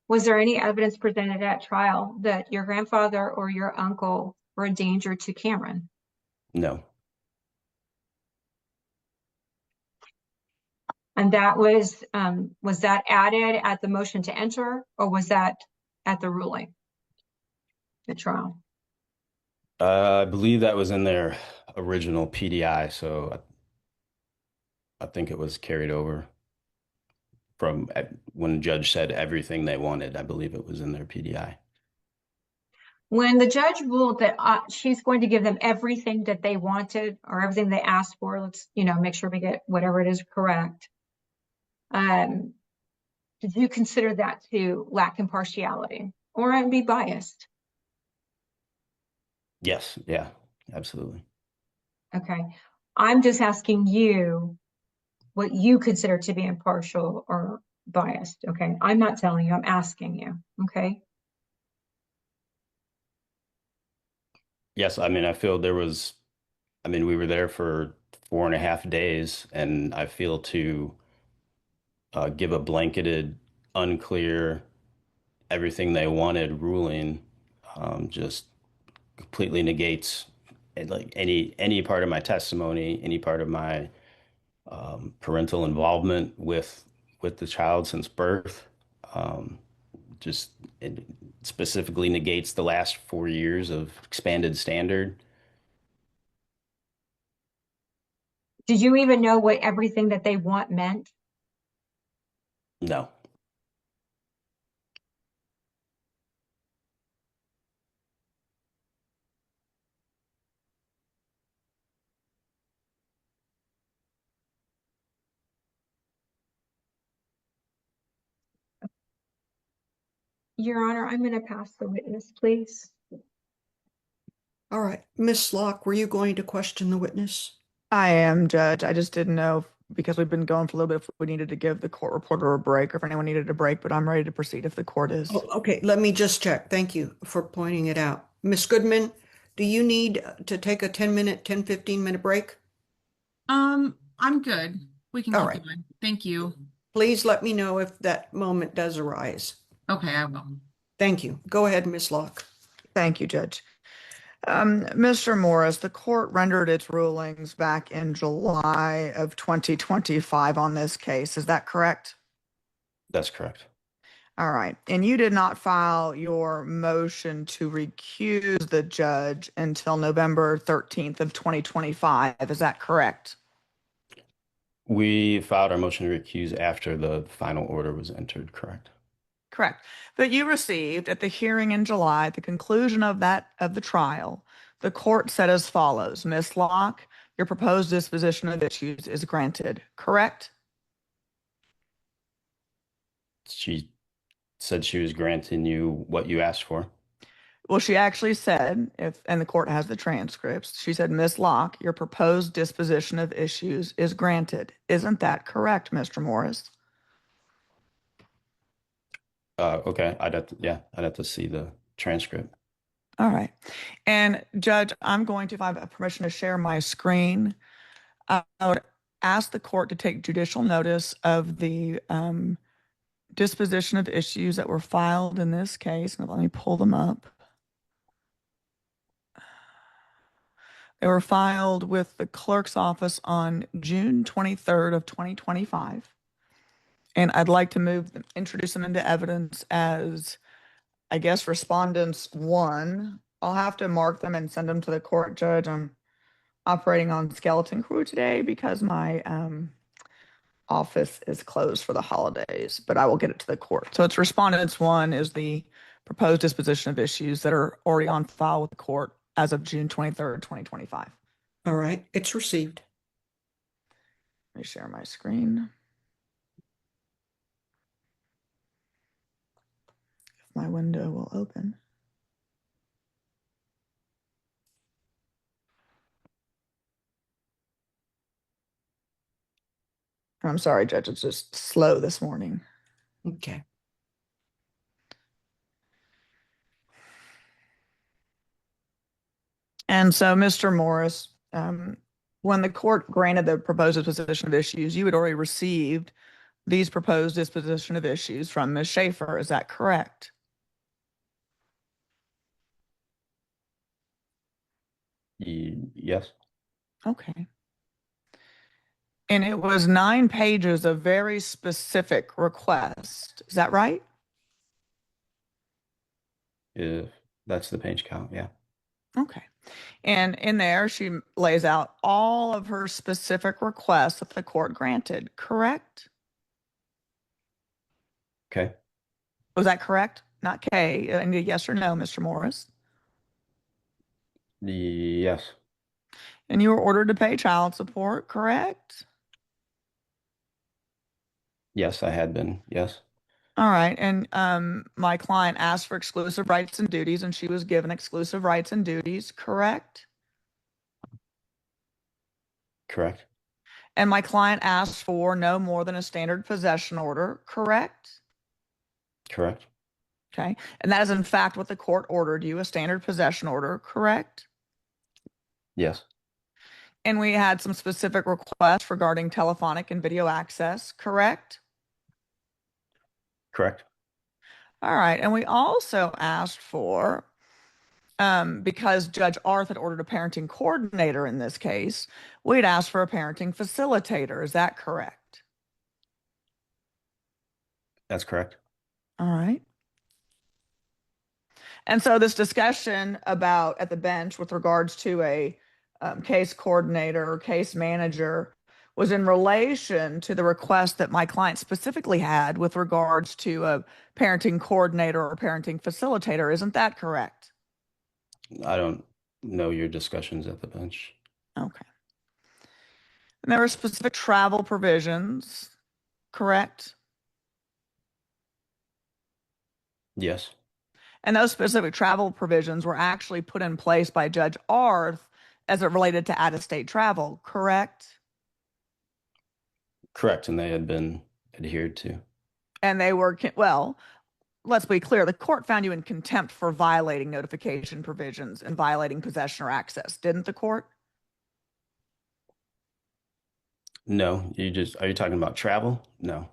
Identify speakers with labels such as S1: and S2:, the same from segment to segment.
S1: Was there any evidence presented at trial that your grandfather or your uncle were a danger to Cameron?
S2: No.
S1: And that was that added at the motion to enter, or was that at the ruling, the trial?
S2: I believe that was in their original PDI, so I think it was carried over from when the judge said everything they wanted. I believe it was in their PDI.
S1: When the judge ruled that she's going to give them everything that they wanted or everything they asked for, let's, make sure we get whatever it is correct. Um, did you consider that to lack impartiality or be biased?
S2: Yes, yeah, absolutely.
S1: Okay. I'm just asking you what you consider to be impartial or biased. Okay. I'm not telling you, I'm asking you. Okay.
S2: Yes, I mean, we were there for 4.5 days, and I feel to give a blanketed, unclear, everything they wanted ruling just completely negates like any part of my testimony, any part of my parental involvement with the child since birth. Um, just it specifically negates the last 4 years of expanded standard.
S1: Did you even know what everything that they want meant?
S2: No.
S1: Your Honor, I'm going to pass the witness, please.
S3: All right. Miss Locke, were you going to question the witness?
S4: I am, Judge. I just didn't know because we've been going for a little bit if we needed to give the court reporter a break or if anyone needed a break, but I'm ready to proceed if the court is.
S3: Oh, okay. Let me just check. Thank you for pointing it out. Miss Goodman, do you need to take a 15-minute break?
S5: I'm good. We can
S3: All
S5: keep
S3: right.
S5: going. Thank you.
S3: Please let me know if that moment does arise.
S5: Okay, I will.
S3: Thank you. Go ahead, Miss Locke.
S4: Thank you, Judge. Mr. Morris, the court rendered its rulings back in July of 2025 on this case. Is that correct?
S2: That's correct.
S4: All right. And you did not file your motion to recuse the judge until November 13th of 2025. Is that correct?
S2: We filed our motion to recuse after the final order was entered, correct?
S4: Correct. But you received at the hearing in July, at the conclusion of the trial, the court said as follows: Ms. Locke, your proposed disposition of issues is granted, correct?
S2: She said she was granting you what you asked for.
S4: Well, she actually said, and the court has the transcripts, she said, Ms. Locke, your proposed disposition of issues is granted. Isn't that correct, Mr. Morris?
S2: Okay, I'd have to see the transcript.
S4: All right. And Judge, I'm going to, if I have permission to share my screen, I would ask the court to take judicial notice of the disposition of issues that were filed in this case. And let me pull them up. They were filed with the clerk's office on June 23rd of 2025. And I'd like to introduce them into evidence as, I guess, respondents one. I'll have to mark them and send them to the court, Judge. I'm operating on skeleton crew today because my office is closed for the holidays, but I will get it to the court. So it's respondents one is the proposed disposition of issues that are already on file with the court as of June 23rd, 2025.
S3: All right. It's received.
S4: Let me share my screen. If my window will open. I'm sorry, Judge, it's just slow this morning.
S3: Okay.
S4: And so, Mr. Morris, when the court granted the proposed disposition of issues, you had already received these proposed disposition of issues from Ms. Schaefer. Is that correct?
S2: Yes.
S4: Okay. And it was 9 pages of very specific request. Is that right?
S2: If that's the page count, yeah.
S4: Okay. And in there, she lays out all of her specific requests that the court granted, correct?
S2: Okay.
S4: Was that correct? Not K. I need a yes or no, Mr. Morris.
S2: Yes.
S4: And you were ordered to pay child support, correct?
S2: Yes, I had been. Yes.
S4: All right. And my client asked for exclusive rights and duties, and she was given exclusive rights and duties, correct?
S2: Correct.
S4: And my client asked for no more than a standard possession order, correct?
S2: Correct.
S4: Okay. And that is in fact what the court ordered you, a standard possession order, correct?
S2: Yes.
S4: And we had some specific requests regarding telephonic and video access, correct?
S2: Correct.
S4: All right. And we also asked for, because Judge Arth had ordered a parenting coordinator in this case, we'd asked for a parenting facilitator. Is that correct?
S2: That's correct.
S4: All right. And so this discussion about at the bench with regards to a case coordinator or case manager was in relation to the request that my client specifically had with regards to a parenting coordinator or parenting facilitator. Isn't that correct?
S2: I don't know your discussions at the bench.
S4: Okay. And there were specific travel provisions, correct?
S2: Yes.
S4: And those specific travel provisions were actually put in place by Judge Arth as it related to out-of-state travel, correct?
S2: Correct. And they had been adhered to.
S4: And they were, well, let's be clear, the court found you in contempt for violating notification provisions and violating possession or access, didn't the court?
S2: No, are you talking about travel? No.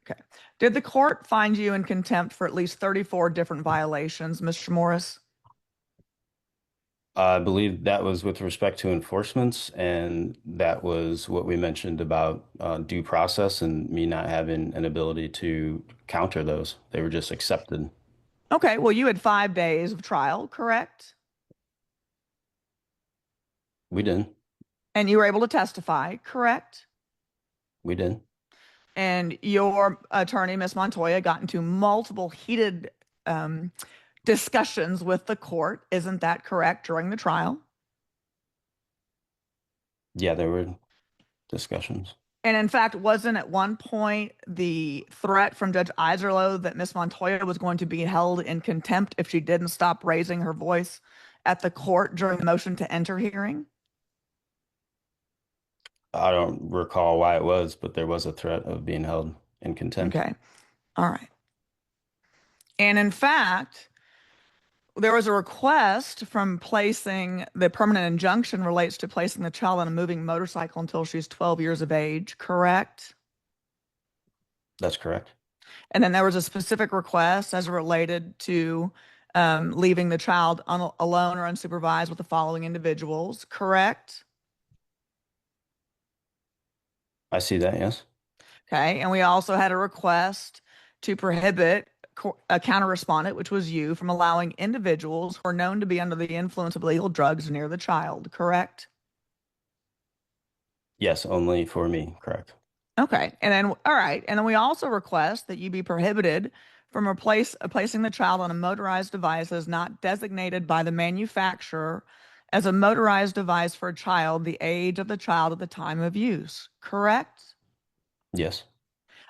S4: Okay. Did the court find you in contempt for at least 34 different violations, Mr. Morris?
S2: I believe that was with respect to enforcements, and that was what we mentioned about due process and me not having an ability to counter those. They were just accepted.
S4: Okay, well, you had 5 days of trial, correct?
S2: We did.
S4: And you were able to testify, correct?
S2: We did.
S4: And your attorney, Ms. Montoya, got into multiple heated discussions with the court. Isn't that correct during the trial?
S2: Yeah, there were discussions.
S4: And in fact, wasn't at one point the threat from Judge Iserloh that Ms. Montoya was going to be held in contempt if she didn't stop raising her voice at the court during the motion to enter hearing?
S2: I don't recall why it was, but there was a threat of being held in contempt.
S4: Okay. All right. And in fact, there was a request from placing the permanent injunction relates to placing the child on a moving motorcycle until she's 12 years of age, correct?
S2: That's correct.
S4: And then there was a specific request as related to leaving the child alone or unsupervised with the following individuals, correct?
S2: I see that, yes.
S4: Okay. And we also had a request to prohibit a counter respondent, which was you, from allowing individuals who are known to be under the influence of illegal drugs near the child, correct?
S2: Yes, only for me, correct.
S4: Okay. And then, all right. And then we also request that you be prohibited from placing the child on a motorized device that is not designated by the manufacturer as a motorized device for a child, the age of the child at the time of use, correct?
S2: Yes.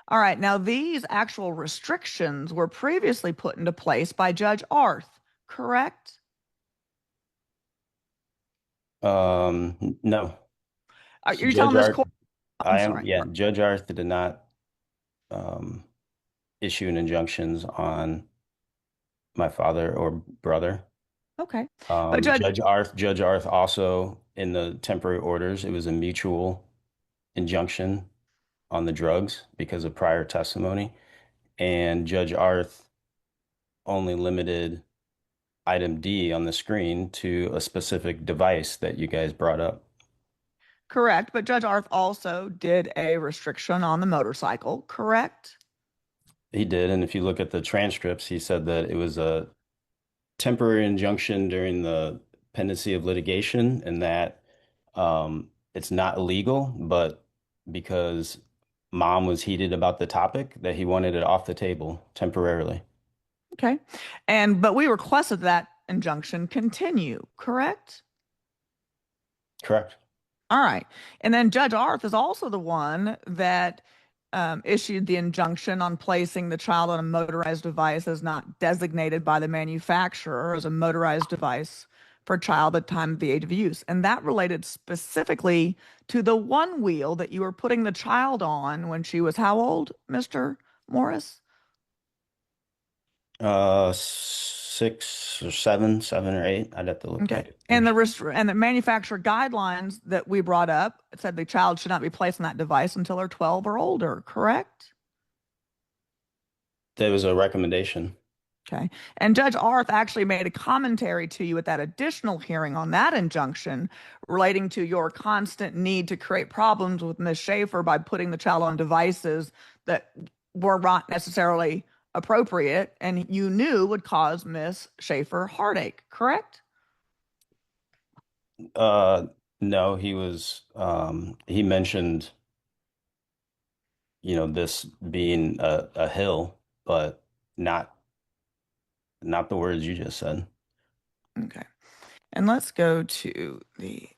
S4: All right. Now, these actual restrictions were previously put into place by Judge Arth, correct?
S2: No.
S4: You're
S2: Judge
S4: telling this
S2: Arth,
S4: court? I'm sorry.
S2: yeah, Judge Arth did not issue an injunctions on my father or brother.
S4: Okay. But Judge,
S2: Judge Arth also in the temporary orders, it was a mutual injunction on the drugs because of prior testimony, and Judge Arth only limited item D on the screen to a specific device that you guys brought up.
S4: Correct. But Judge Arth also did a restriction on the motorcycle, correct?
S2: He did, and if you look at the transcripts, he said that it was a temporary injunction during the pendency of litigation, and that it's not illegal, but because mom was heated about the topic, that he wanted it off the table temporarily.
S4: Okay. But we requested that injunction continue, correct?
S2: Correct.
S4: All right. And then Judge Arth is also the one that issued the injunction on placing the child on a motorized device as not designated by the manufacturer as a motorized device for a child at the time of the age of use. And that related specifically to the one wheel that you were putting the child on when she was how old, Mr. Morris?
S2: 6 or 7, 7 or 8. I'd have to look
S4: Okay.
S2: back.
S4: And the manufacturer guidelines that we brought up said the child should not be placed on that device until they're 12 or older, correct?
S2: There was a recommendation.
S4: Okay. And Judge Arth actually made a commentary to you at that additional hearing on that injunction relating to your constant need to create problems with Ms. Schaefer by putting the child on devices that were not necessarily appropriate and you knew would cause Ms. Schaefer heartache, correct?
S2: No, he mentioned, this being a hill, but not the words you just said.
S4: Okay. And let's go to the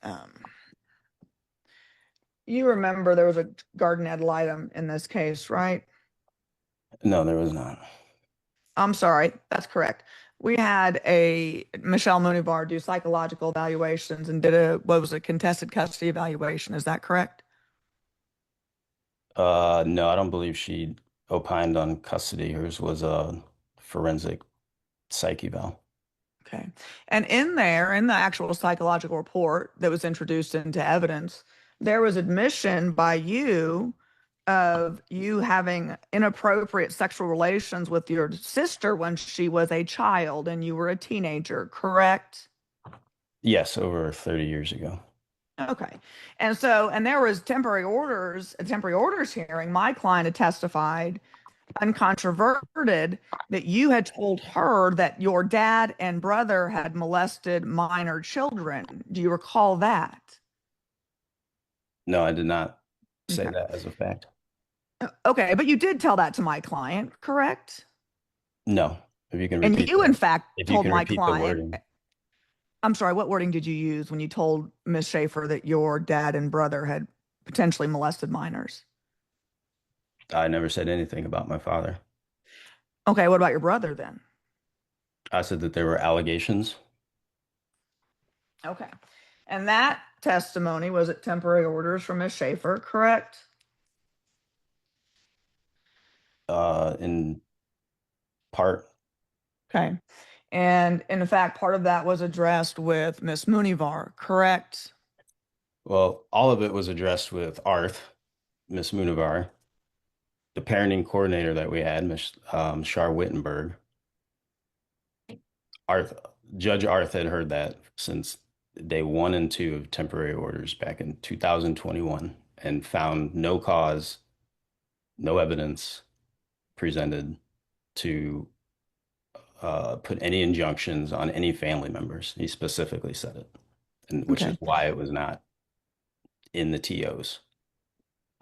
S4: you remember there was a garden ad litem in this case, right?
S2: No, there was not.
S4: I'm sorry, that's correct. We had a Michelle Munivar do psychological evaluations and did a contested custody evaluation. Is that correct?
S2: No, I don't believe she opined on custody. Hers was a forensic psych eval.
S4: Okay. And in the actual psychological report that was introduced into evidence, there was admission by you of you having inappropriate sexual relations with your sister when she was a child and you were a teenager, correct?
S2: Yes, over 30 years ago.
S4: Okay. And there was a temporary orders hearing. My client had testified uncontroverted that you had told her that your dad and brother had molested minor children. Do you recall that?
S2: No, I did not say
S4: Okay.
S2: that as a fact.
S4: Okay, but you did tell that to my client, correct?
S2: No, if you can
S4: And
S2: repeat
S4: you, in
S2: that.
S4: fact,
S2: If you
S4: told
S2: can
S4: my
S2: repeat the
S4: client.
S2: wording.
S4: I'm sorry, what wording did you use when you told Miss Schaefer that your dad and brother had potentially molested minors?
S2: I never said anything about my father.
S4: Okay, what about your brother then?
S2: I said that there were allegations.
S4: Okay. And that testimony was at temporary orders from Miss Schaefer, correct?
S2: In part.
S4: Okay. And in fact, part of that was addressed with Miss Munivar, correct?
S2: Well, all of it was addressed with Arth, Miss Munivar, the parenting coordinator that we had, Miss Shar Wittenberg. Judge Arth had heard that since day 1 and 2 of temporary orders back in 2021 and found no cause, no evidence presented to put any injunctions on any family members. He specifically said it, and which is why it was not in the TOs.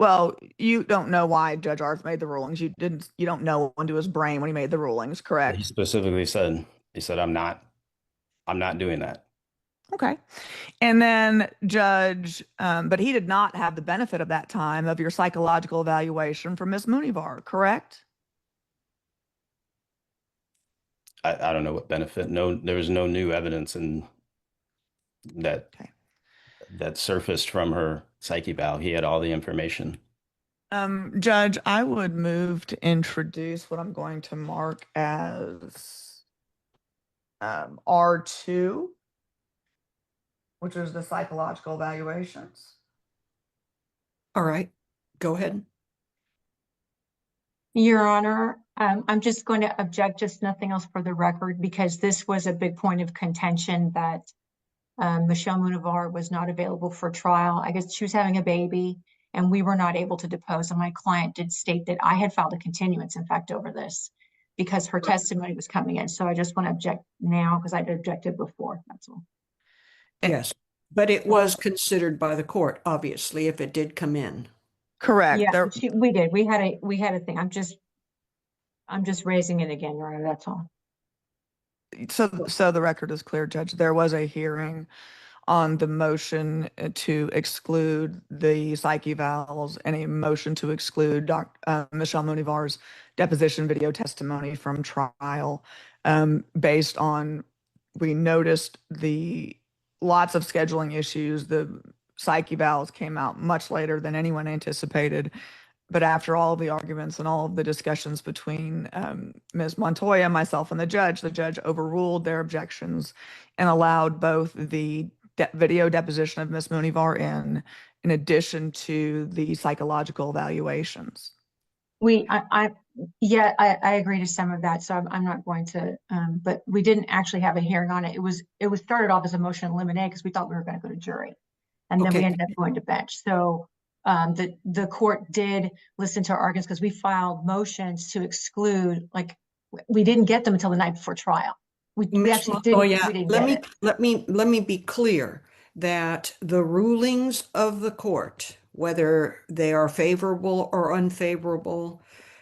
S4: Well, you don't know why Judge Arth made the rulings. You don't know into his brain when he made the rulings, correct?
S2: He specifically said, I'm not doing that.
S4: Okay. And then but he did not have the benefit of that time of your psychological evaluation from Miss Munivar, correct?
S2: I don't know what benefit. No, there was no new evidence in that that surfaced from her psych eval. He had all the information.
S4: Judge, I would move to introduce what I'm going to mark as R2, which is the psychological evaluations.
S3: All right, go ahead.
S1: Your Honor, I'm just going to object, just nothing else for the record, because this was a big point of contention that Michelle Munivar was not available for trial. I guess she was having a baby and we were not able to depose. And my client did state that I had filed a continuance, in fact, over this because her testimony was coming in. So I just want to object now because I'd objected before. That's all.
S3: Yes, but it was considered by the court, obviously, if it did come in.
S4: Correct.
S1: Yeah,
S4: There,
S1: we did. We had a thing. I'm just raising it again, Your Honor. That's all.
S4: so the record is clear, Judge. There was a hearing on the motion to exclude the psych evals and a motion to exclude Michelle Munivar's deposition video testimony from trial, based on, we noticed the lots of scheduling issues. The psych evals came out much later than anyone anticipated. But after all of the arguments and all of the discussions between Ms. Montoya, myself, and the judge overruled their objections and allowed both the video deposition of Ms. Munivar in addition to the psychological evaluations.
S1: I agree to some of that. So I'm not going to, but we didn't actually have a hearing on it. It was started off as a motion to eliminate because we thought we were going to go to jury, and then we ended up going to bench. So the court did listen to our arguments because we filed motions to exclude, like we didn't get them until the night before trial. We actually didn't. We didn't get it.
S3: Let me be clear that the rulings of the court, whether they are favorable or unfavorable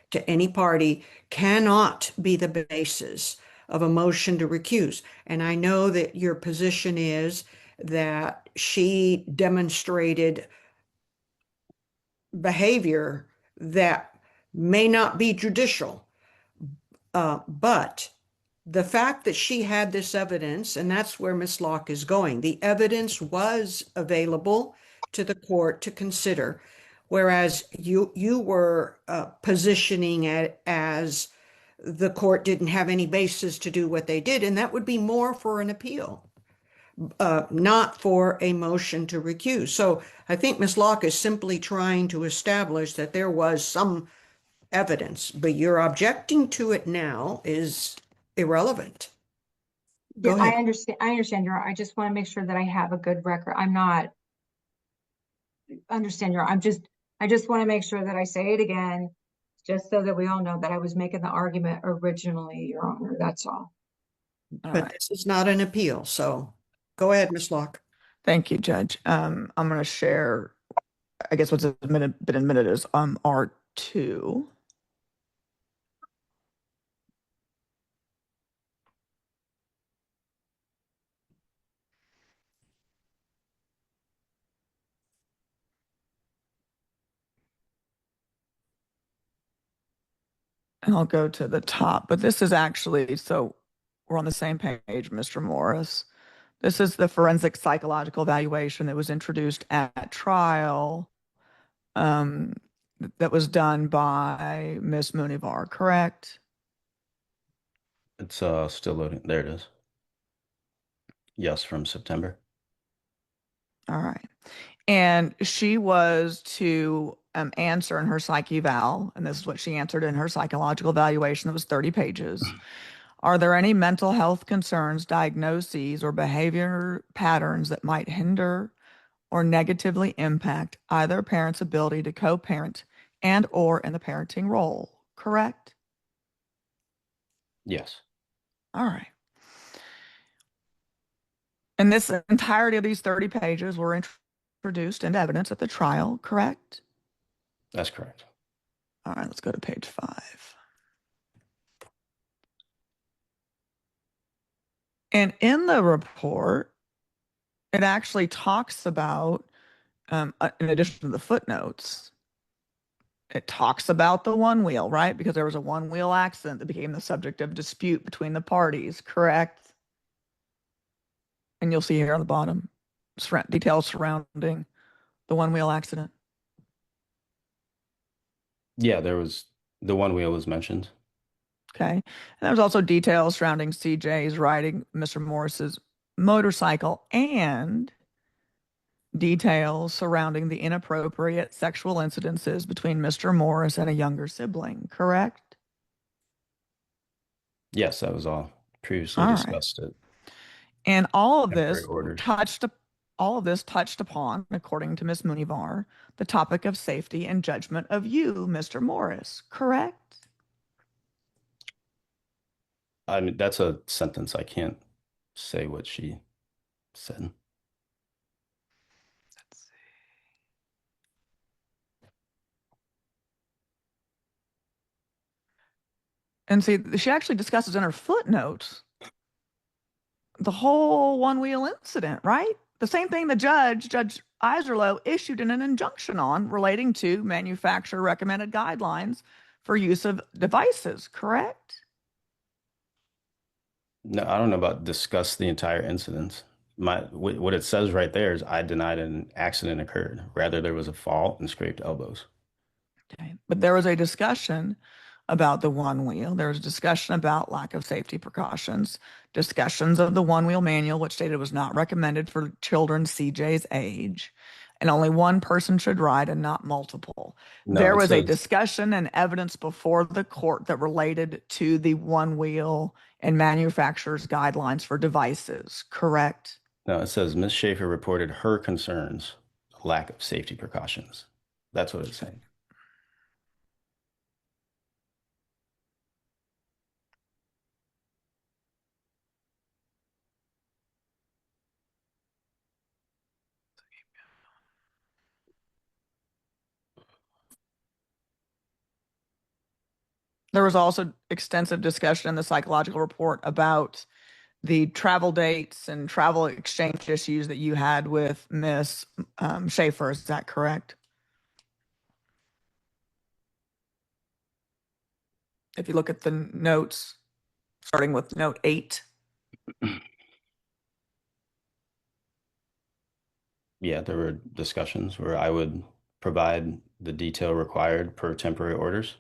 S3: to any party, cannot be the basis of a motion to recuse. And I know that your position is that she demonstrated behavior that may not be judicial, but the fact that she had this evidence, and that's where Ms. Locke is going, the evidence was available to the court to consider, whereas you were positioning it as the court didn't have any basis to do what they did, and that would be more for an appeal, not for a motion to recuse. So I think Ms. Locke is simply trying to establish that there was some evidence, but you're objecting to it now is irrelevant. Go ahead.
S1: I understand, Your Honor. I just want to make sure that I have a good record. Understand, Your Honor. I just want to make sure that I say it again, just so that we all know that I was making the argument originally, Your Honor. That's all.
S3: But this is not an appeal, so go ahead, Ms. Locke.
S4: Thank you, Judge. I'm going to share, I guess what's been admitted is R2. And I'll go to the top, but this is actually, so we're on the same page, Mr. Morris. This is the forensic psychological evaluation that was introduced at trial, that was done by Ms. Munivar, correct?
S2: It's still loading. There it is. Yes, from September.
S4: All right. And she was to answer in her psych eval, and this is what she answered in her psychological evaluation that was 30 pages. Are there any mental health concerns, diagnoses, or behavior patterns that might hinder or negatively impact either parent's ability to co-parent and or in the parenting role, correct?
S2: Yes.
S4: All right. And this entirety of these 30 pages were introduced into evidence at the trial, correct?
S2: That's correct.
S4: All right, let's go to page 5. And in the report, it actually talks about, in addition to the footnotes, it talks about the one wheel, right? Because there was a one wheel accident that became the subject of dispute between the parties, correct? And you'll see here on the bottom, details surrounding the one wheel accident.
S2: Yeah, there was the one wheel was mentioned.
S4: Okay. And there was also details surrounding CJ's riding Mr. Morris's motorcycle and details surrounding the inappropriate sexual incidences between Mr. Morris and a younger sibling, correct?
S2: Yes, that was all previously
S4: All right.
S2: discussed at
S4: And all of
S2: temporary
S4: this
S2: orders.
S4: touched upon, according to Ms. Munivar, the topic of safety and judgment of you, Mr. Morris, correct?
S2: I mean, that's a sentence. I can't say what she said.
S4: And see, she actually discusses in her footnotes the whole one wheel incident, right? The same thing Judge Iserloh, issued an injunction on relating to manufacturer recommended guidelines for use of devices, correct?
S2: No, I don't know about discuss the entire incident. What it says right there is I denied an accident occurred. Rather, there was a fall and scraped elbows.
S4: Okay. But there was a discussion about the one wheel. There was discussion about lack of safety precautions, discussions of the one wheel manual, which stated it was not recommended for children CJ's age, and only one person should ride and not multiple.
S2: No,
S4: There
S2: it
S4: was a
S2: says
S4: discussion and evidence before the court that related to the one wheel and manufacturer's guidelines for devices, correct?
S2: no, it says Ms. Schaefer reported her concerns, lack of safety precautions. That's what it's saying.
S4: There was also extensive discussion in the psychological report about the travel dates and travel exchange issues that you had with Miss Schaefer. Is that correct? If you look at the notes, starting with note 8.
S2: Yeah, there were discussions where I would provide the detail required per temporary orders.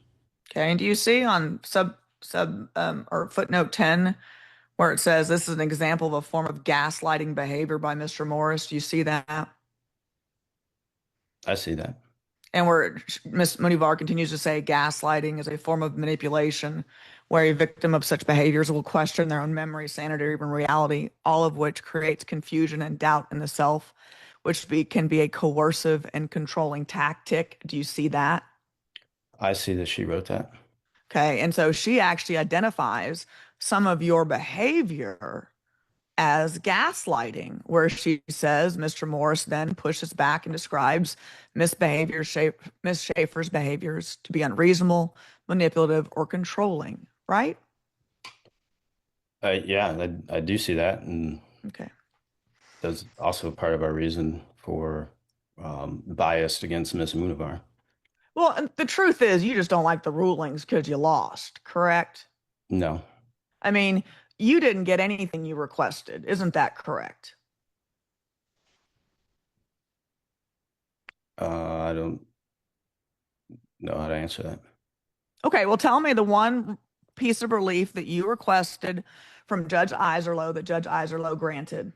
S4: Okay, and do you see on or footnote 10 where it says this is an example of a form of gaslighting behavior by Mr. Morris? Do you see that?
S2: I see that.
S4: And where Ms. Munivar continues to say gaslighting is a form of manipulation where a victim of such behaviors will question their own memory, sanity, or even reality, all of which creates confusion and doubt in the self, which can be a coercive and controlling tactic. Do you see that?
S2: I see that she wrote that.
S4: Okay. And so she actually identifies some of your behavior as gaslighting, where she says Mr. Morris then pushes back and describes Miss Schaefer's behaviors to be unreasonable, manipulative, or controlling, right?
S2: Yeah, I do see that. And
S4: Okay.
S2: that's also part of our reason for biased against Miss Munivar.
S4: Well, and the truth is you just don't like the rulings because you lost, correct?
S2: No,
S4: I mean, you didn't get anything you requested. Isn't that correct?
S2: I don't know how to answer that.
S4: Okay, well, tell me the one piece of relief that you requested from Judge Iserloh that Judge Iserloh granted.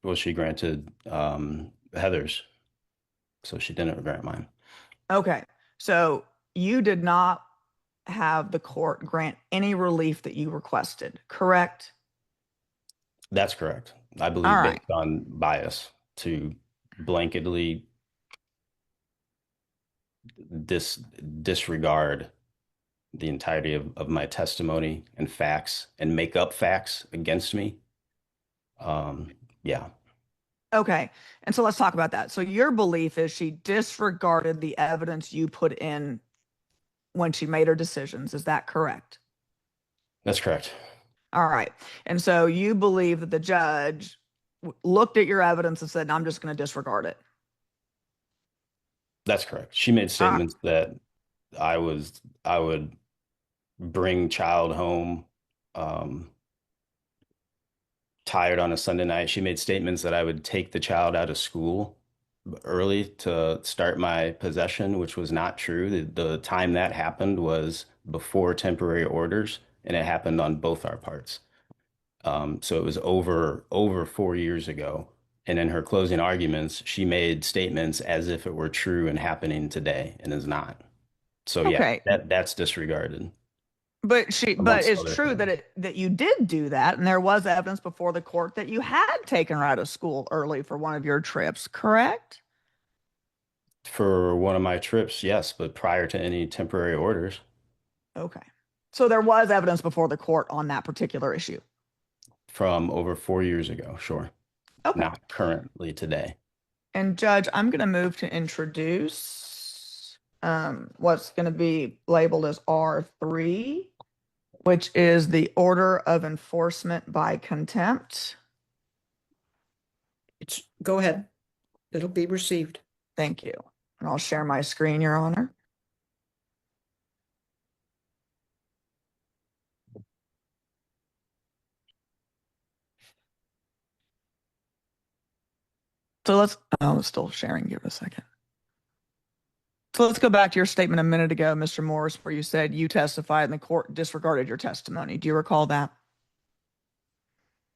S2: Well, she granted Heather's, so she didn't grant mine.
S4: Okay, so you did not have the court grant any relief that you requested, correct?
S2: That's correct. I believe
S4: All right.
S2: based on bias to blanketly disregard the entirety of my testimony and facts and make up facts against me. Yeah,
S4: Okay, and so let's talk about that. So your belief is she disregarded the evidence you put in when she made her decisions. Is that correct?
S2: that's correct.
S4: All right. And so you believe that the judge looked at your evidence and said, I'm just going to disregard it.
S2: That's correct. She made statements that I would bring child home tired on a Sunday night. She made statements that I would take the child out of school early to start my possession, which was not true. The time that happened was before temporary orders, and it happened on both our parts. So it was over 4 years ago, And in her closing arguments, she made statements as if it were true and happening today and is not. So yeah,
S4: Okay.
S2: that's disregarded
S4: But
S2: amongst
S4: it's
S2: other
S4: true
S2: things.
S4: that you did do that, and there was evidence before the court that you had taken her out of school early for one of your trips, correct?
S2: For one of my trips, yes, but prior to any temporary orders
S4: Okay. So there was evidence before the court on that particular issue.
S2: from over 4 years ago, sure.
S4: Okay.
S2: Not currently today.
S4: And Judge, I'm going to move to introduce what's going to be labeled as R3, which is the order of enforcement by contempt.
S3: Go ahead. It'll be received.
S4: Thank you. And I'll share my screen, Your Honor. So it's still sharing. Give it a second. So let's go back to your statement a minute ago, Mr. Morris, where you said you testified and the court disregarded your testimony. Do you recall that?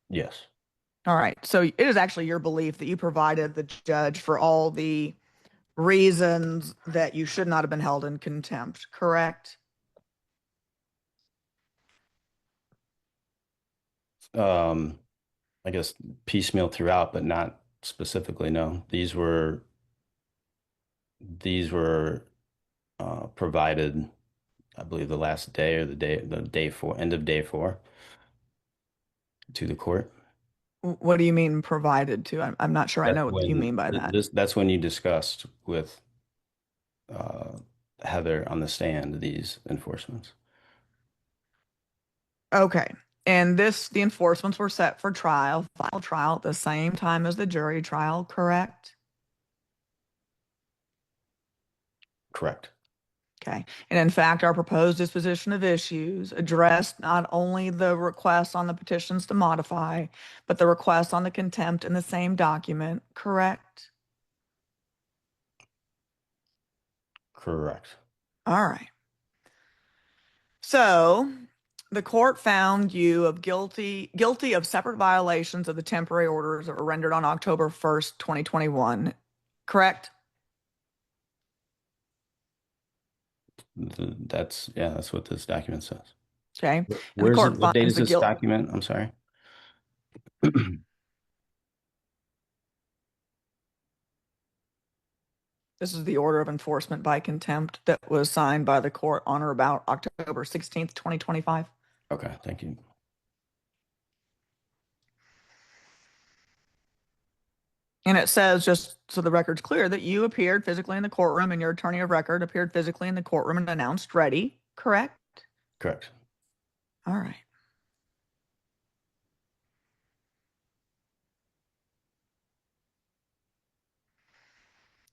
S2: Yes,
S4: All right. So it is actually your belief that you provided the judge for all the reasons that you should not have been held in contempt, correct?
S2: I guess piecemeal throughout, but not specifically, no. These were provided, I believe, the last day or the day four, end of day 4 to the court.
S4: What do you mean provided to? I'm not sure I
S2: That's
S4: know what you mean by that.
S2: That's when you discussed with uh, Heather on the stand these enforcements.
S4: Okay. And the enforcements were set for final trial at the same time as the jury trial, correct?
S2: Correct.
S4: Okay. And in fact, our proposed disposition of issues addressed not only the request on the petitions to modify, but the request on the contempt in the same document, correct?
S2: Correct.
S4: All right. So the court found you of guilty of separate violations of the temporary orders that were rendered on October 1st, 2021, correct?
S2: That's what this document says.
S4: Okay. And the
S2: Where's
S4: court
S2: it? What date
S4: finds
S2: is
S4: the
S2: this
S4: guilt.
S2: document? I'm sorry.
S4: This is the order of enforcement by contempt that was signed by the court on or about October 16th, 2025.
S2: Okay, thank you.
S4: And it says, just so the record's clear, that you appeared physically in the courtroom and your attorney of record appeared physically in the courtroom and announced ready, correct?
S2: Correct.
S4: All right.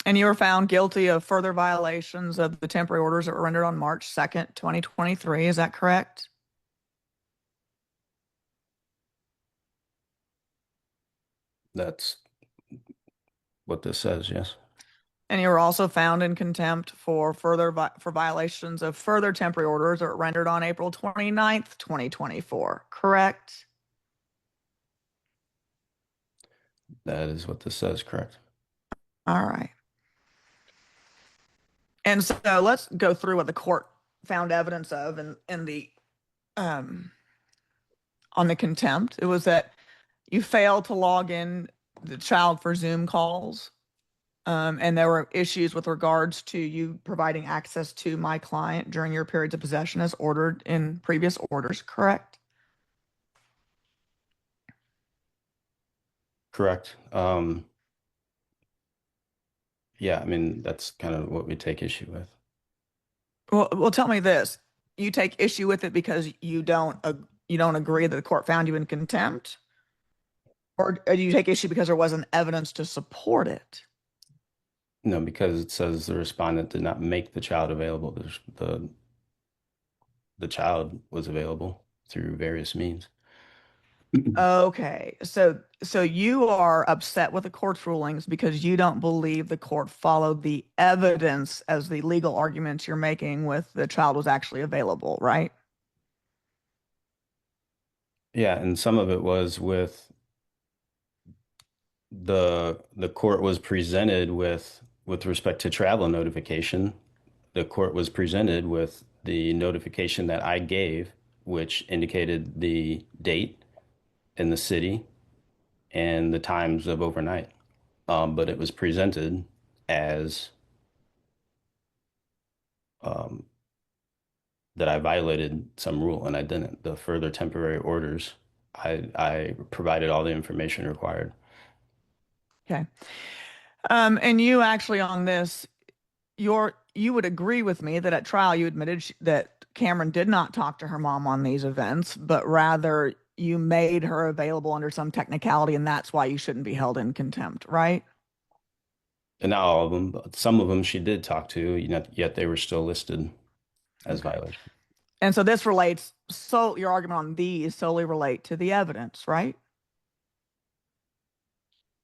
S4: And you were found guilty of further violations of the temporary orders that were rendered on March 2nd, 2023. Is that correct?
S2: That's what this says, yes.
S4: And you were also found in contempt for for violations of further temporary orders that were rendered on April 29th, 2024, correct?
S2: That is what this says, correct.
S4: All right. And so let's go through what the court found evidence of in the on the contempt. It was that you failed to log in the child for Zoom calls. And there were issues with regards to you providing access to my client during your periods of possession as ordered in previous orders, correct?
S2: Correct. Yeah, I mean, that's kind of what we take issue with.
S4: Well, tell me this. You take issue with it because you don't agree that the court found you in contempt? Or do you take issue because there wasn't evidence to support it?
S2: No, because it says the respondent did not make the child available. The child was available through various means.
S4: Okay. So you are upset with the court's rulings because you don't believe the court followed the evidence as the legal arguments you're making with the child was actually available, right?
S2: Yeah, and some of it was with The court was presented with respect to travel notification. The court was presented with the notification that I gave, which indicated the date in the city and the times of overnight. But it was presented as um, that I violated some rule, and I didn't. The further temporary orders, I provided all the information required.
S4: Okay. And you actually on this, you would agree with me that at trial you admitted that Cameron did not talk to her mom on these events, but rather you made her available under some technicality, and that's why you shouldn't be held in contempt, right?
S2: And not all of them, but some of them she did talk to, yet they were still listed as
S4: Okay.
S2: violations.
S4: And so this relates, so your argument on these solely relate to the evidence, right?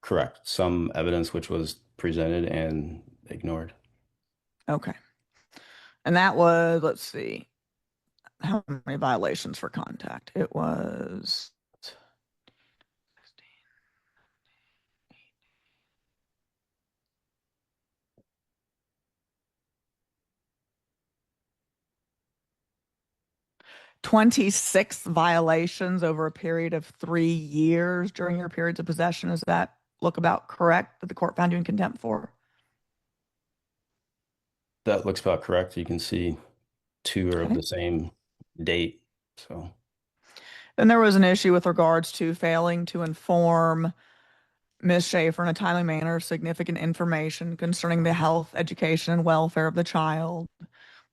S2: Correct. Some evidence which was presented and ignored.
S4: Okay. And that was, let's see, how many violations for contact? It was 26 violations over a period of 3 years during your periods of possession. Does that look about correct that the court found you in contempt for?
S2: That looks about correct. You can see two are of
S4: Okay.
S2: the same date. So
S4: Then there was an issue with regards to failing to inform Ms. Schaefer in a timely manner significant information concerning the health, education, and welfare of the child.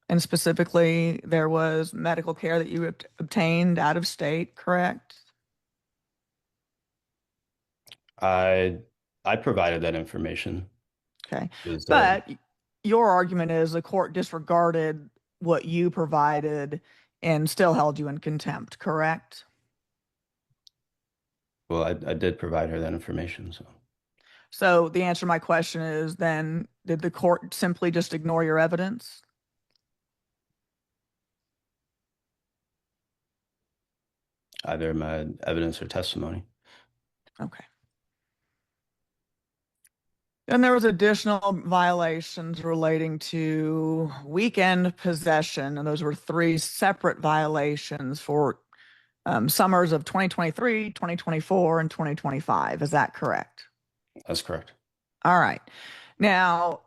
S4: And specifically, there was medical care that you obtained out of state, correct?
S2: I I provided that information.
S4: Okay.
S2: It was,
S4: But your argument is the court disregarded what you provided and still held you in contempt, correct?
S2: well, I did provide her that information. So
S4: So the answer to my question is then, did the court simply just ignore your evidence?
S2: either my evidence or testimony.
S4: Okay. And there was additional violations relating to weekend possession, and those were 3 separate violations for summers of 2023, 2024, and 2025. Is that correct?
S2: That's correct.
S4: All right. Now,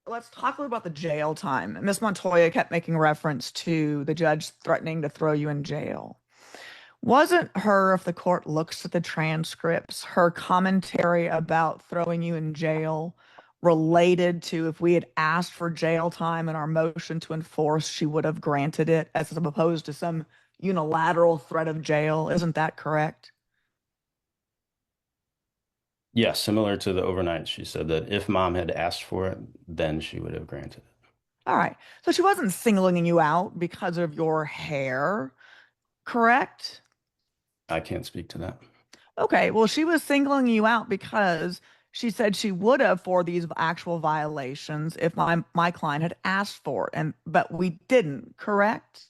S4: let's talk a little about the jail time. Miss Montoya kept making reference to the judge threatening to throw you in jail. Wasn't her, if the court looks at the transcripts, her commentary about throwing you in jail related to if we had asked for jail time in our motion to enforce, she would have granted it as opposed to some unilateral threat of jail? Isn't that correct?
S2: Yes, similar to the overnight, she said that if mom had asked for it, then she would have granted it.
S4: All right. So she wasn't singling you out because of your hair, correct?
S2: I can't speak to that.
S4: Okay, well, she was singling you out because she said she would have for these actual violations if my client had asked for it, and but we didn't, correct?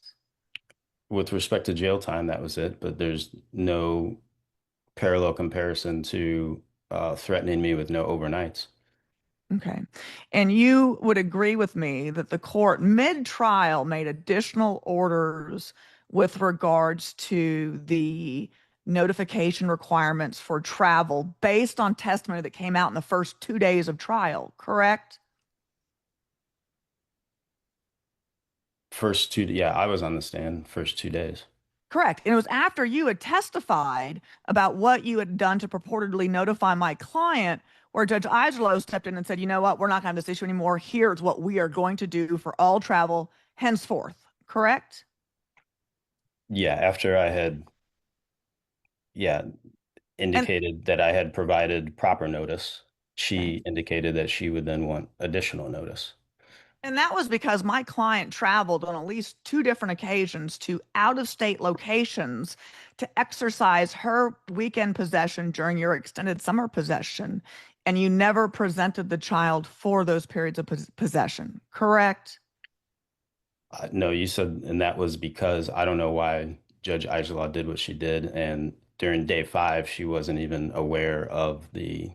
S2: With respect to jail time, that was it, but there's no parallel comparison to threatening me with no overnights.
S4: Okay. And you would agree with me that the court mid-trial made additional orders with regards to the notification requirements for travel based on testimony that came out in the first 2 days of trial, correct?
S2: First 2, yeah, I was on the stand first 2 days.
S4: Correct. And it was after you had testified about what you had done to purportedly notify my client where Judge Isolo stepped in and said, you know what, we're not going to have this issue anymore. Here's what we are going to do for all travel henceforth. Correct?
S2: Yeah, after I had, yeah, indicated that I had provided proper notice, she indicated that she would then want additional notice.
S4: And that was because my client traveled on at least 2 different occasions to out-of-state locations to exercise her weekend possession during your extended summer possession. And you never presented the child for those periods of possession, correct?
S2: No, you said, and that was because I don't know why Judge Ajala did what she did, and during day 5, she wasn't even aware of the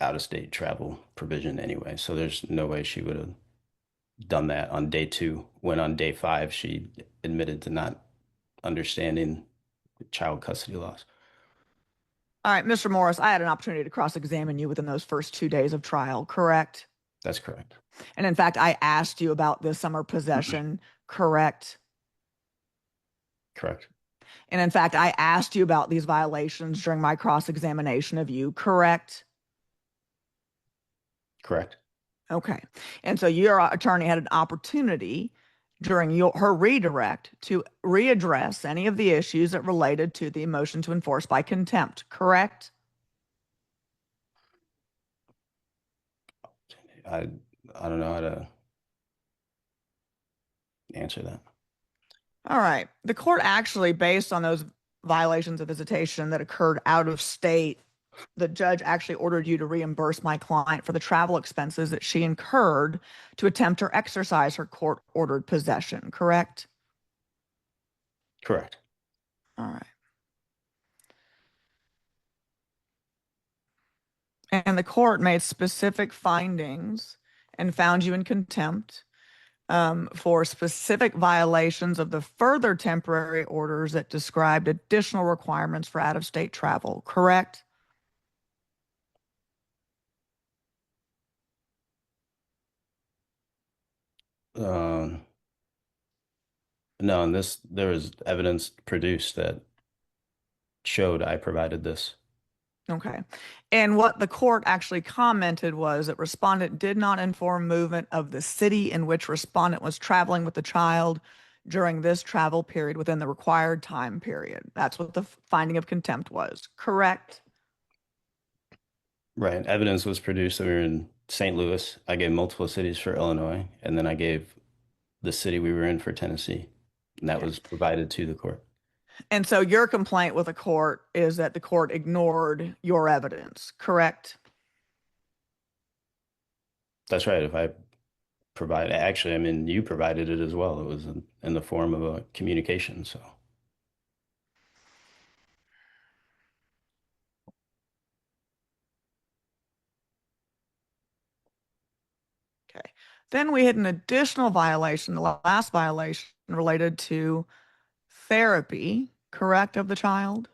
S2: out-of-state travel provision anyway. So there's no way she would have done that on day 2, when on day 5 she admitted to not understanding child custody laws.
S4: All right, Mr. Morris, I had an opportunity to cross-examine you within those first 2 days of trial, correct?
S2: That's correct.
S4: And in fact, I asked you about the summer possession, correct?
S2: Correct.
S4: And in fact, I asked you about these violations during my cross-examination of you, correct?
S2: Correct.
S4: Okay. And so your attorney had an opportunity during her redirect to readdress any of the issues that related to the motion to enforce by contempt, correct?
S2: I don't know how to answer that.
S4: All right. The court actually, based on those violations of visitation that occurred out of state, the judge actually ordered you to reimburse my client for the travel expenses that she incurred to attempt or exercise her court-ordered possession, correct?
S2: Correct.
S4: All right. And the court made specific findings and found you in contempt for specific violations of the further temporary orders that described additional requirements for out-of-state travel, correct?
S2: No, and there was evidence produced that showed I provided this.
S4: Okay. And what the court actually commented was that respondent did not inform movement of the city in which respondent was traveling with the child during this travel period within the required time period. That's what the finding of contempt was, correct?
S2: Right. Evidence was produced that we were in St. Louis. I gave multiple cities for Illinois, and then I gave the city we were in for Tennessee, and that was provided to the court.
S4: And so your complaint with the court is that the court ignored your evidence, correct?
S2: That's right. If I provide, actually, I mean, you provided it as well. It was in the form of a communication. So
S4: Okay. Then we had an additional violation, the last violation related to therapy, correct, of the child?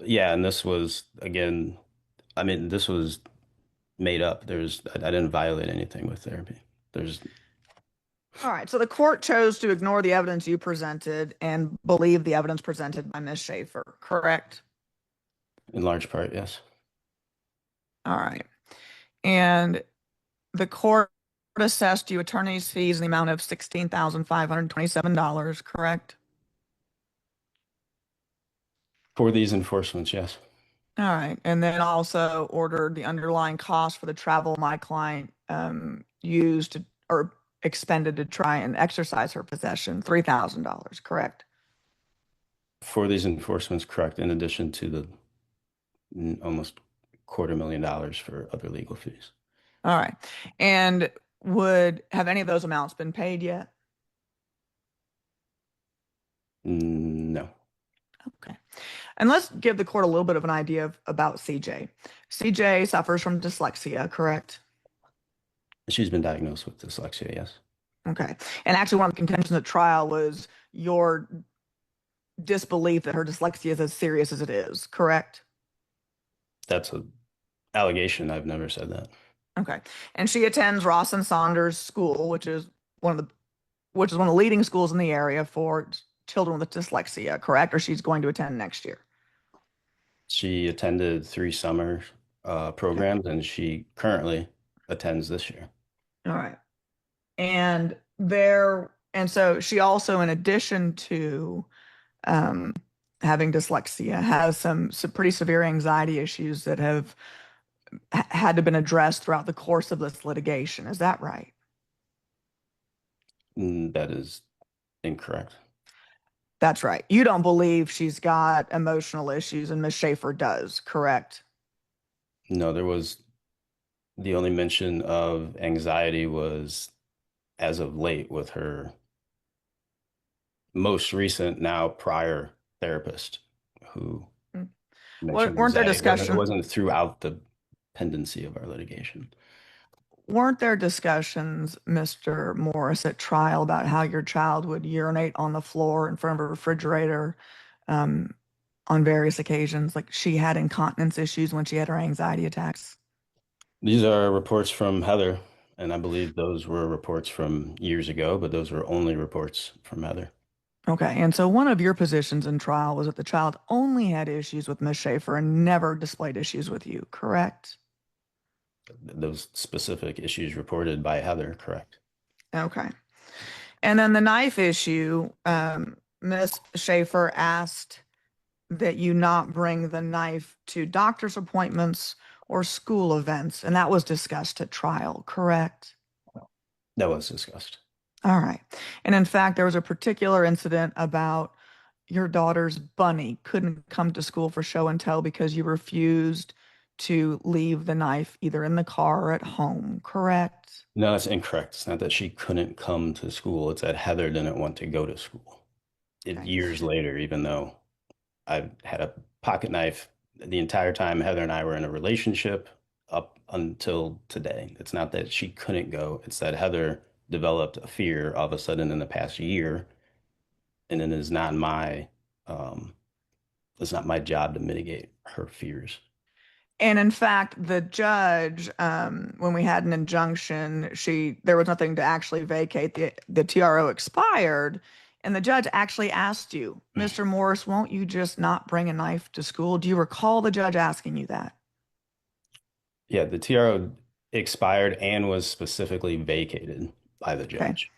S2: yeah, and this was again, I mean, this was made up. I didn't violate anything with therapy. There's
S4: All right. So the court chose to ignore the evidence you presented and believe the evidence presented by Ms. Schaefer, correct?
S2: in large part, yes.
S4: All right. And the court assessed you attorney's fees in the amount of $16,527, correct?
S2: For these enforcements, yes.
S4: All right. And then also ordered the underlying cost for the travel my client used or expended to try and exercise her possession, $3,000, correct?
S2: For these enforcements, correct. In addition to the almost $250,000 for other legal fees.
S4: All right. And have any of those amounts been paid yet?
S2: No.
S4: Okay. And let's give the court a little bit of an idea about CJ. CJ suffers from dyslexia, correct?
S2: She's been diagnosed with dyslexia, yes.
S4: Okay. And actually, one of the contentions at trial was your disbelief that her dyslexia is as serious as it is, correct?
S2: That's an allegation. I've never said that.
S4: Okay. And she attends Ross and Saunders School, which is one of the leading schools in the area for children with dyslexia, correct? Or she's going to attend next year?
S2: She attended 3 summer programs, and she currently attends this year.
S4: All right. And so she also, in addition to having dyslexia, has some pretty severe anxiety issues that have had to been addressed throughout the course of this litigation. Is that right?
S2: That is incorrect.
S4: That's right. You don't believe she's got emotional issues, and Ms. Schaefer does, correct?
S2: No, the only mention of anxiety was as of late with her most recent, now prior therapist who
S4: Mm.
S2: mentioned
S4: Weren't there
S2: that it
S4: discussions?
S2: wasn't throughout the pendency of our litigation.
S4: Weren't there discussions, Mr. Morris, at trial about how your child would urinate on the floor in front of a refrigerator on various occasions? Like she had incontinence issues when she had her anxiety attacks.
S2: These are reports from Heather, and I believe those were reports from years ago, but those were only reports from Heather.
S4: Okay. And so one of your positions in trial was that the child only had issues with Miss Schaefer and never displayed issues with you, correct?
S2: Those specific issues reported by Heather, correct?
S4: Okay. And then the knife issue, Miss Schaefer asked that you not bring the knife to doctor's appointments or school events, and that was discussed at trial, correct?
S2: That was discussed.
S4: All right. And in fact, there was a particular incident about your daughter's bunny couldn't come to school for show and tell because you refused to leave the knife either in the car or at home, correct?
S2: No, that's incorrect. It's not that she couldn't come to school. It's that Heather didn't want to go to school.
S4: Okay.
S2: Years later, even though I had a pocket knife the entire time Heather and I were in a relationship up until today. It's not that she couldn't go. It's that Heather developed a fear all of a sudden in the past year, and it is not it's not my job to mitigate her fears.
S4: And in fact, the judge, when we had an injunction, there was nothing to actually vacate. The TRO expired, and the judge actually asked you, Mr. Morris, won't you just not bring a knife to school? Do you recall the judge asking you that?
S2: Yeah, the TRO expired and was specifically vacated by the
S4: Okay.
S2: judge.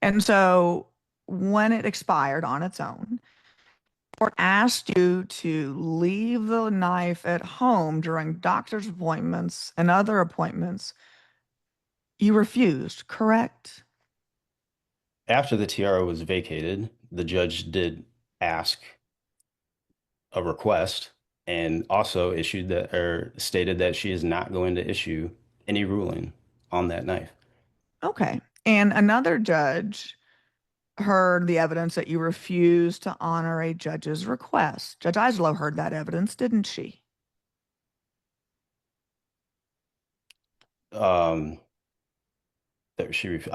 S4: And so when it expired on its own, court asked you to leave the knife at home during doctor's appointments and other appointments. You refused, correct?
S2: After the TRO was vacated, the judge did ask a request and also issued that or stated that she is not going to issue any ruling on that knife.
S4: Okay. And another judge heard the evidence that you refused to honor a judge's request. Judge Islow heard that evidence, didn't she?
S2: I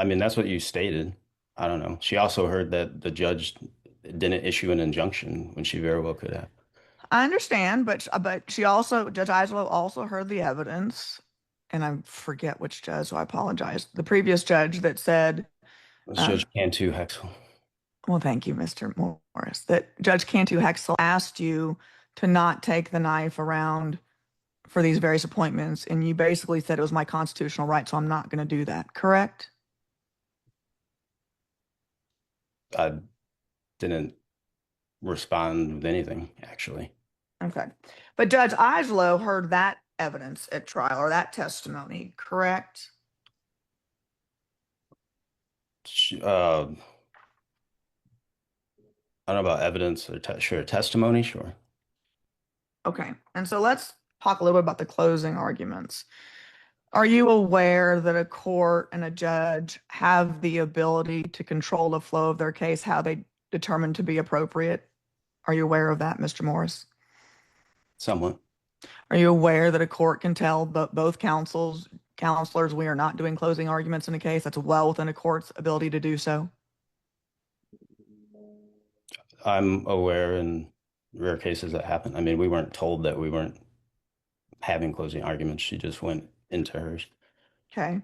S2: mean, that's what you stated. I don't know. She also heard that the judge didn't issue an injunction when she very well could have.
S4: I understand, but she also, Judge Islow also heard the evidence, and I forget which judge, so I apologize. The previous judge that said,
S2: Judge Cantu Hexel.
S4: well, thank you, Mr. Morris, that Judge Cantu Hexel asked you to not take the knife around for these various appointments, and you basically said it was my constitutional right, so I'm not going to do that, correct?
S2: I didn't respond with anything, actually.
S4: Okay. But Judge Islow heard that evidence at trial or that testimony, correct?
S2: I don't know about evidence or sure, testimony, sure.
S4: Okay. And so let's talk a little bit about the closing arguments. Are you aware that a court and a judge have the ability to control the flow of their case, how they determine to be appropriate? Are you aware of that, Mr. Morris?
S2: Somewhat.
S4: Are you aware that a court can tell both counselors we are not doing closing arguments in a case? That's well within a court's ability to do so.
S2: I'm aware in rare cases that happen. I mean, we weren't told that we weren't having closing arguments. She just went into hers.
S4: Okay.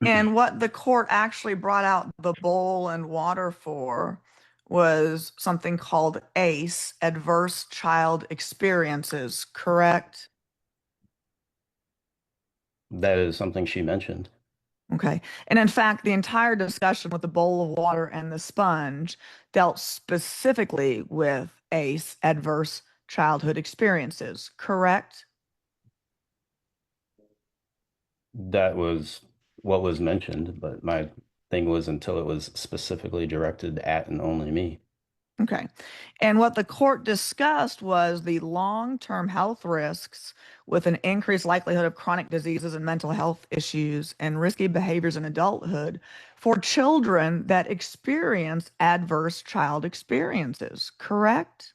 S4: And what the court actually brought out the bowl and water for was something called ACE, Adverse Child Experiences, correct?
S2: That is something she mentioned.
S4: Okay. And in fact, the entire discussion with the bowl of water and the sponge dealt specifically with ACE, Adverse Childhood Experiences, correct?
S2: That was what was mentioned, but my thing was until it was specifically directed at and only me.
S4: Okay. And what the court discussed was the long-term health risks with an increased likelihood of chronic diseases and mental health issues and risky behaviors in adulthood for children that experience adverse child experiences, correct?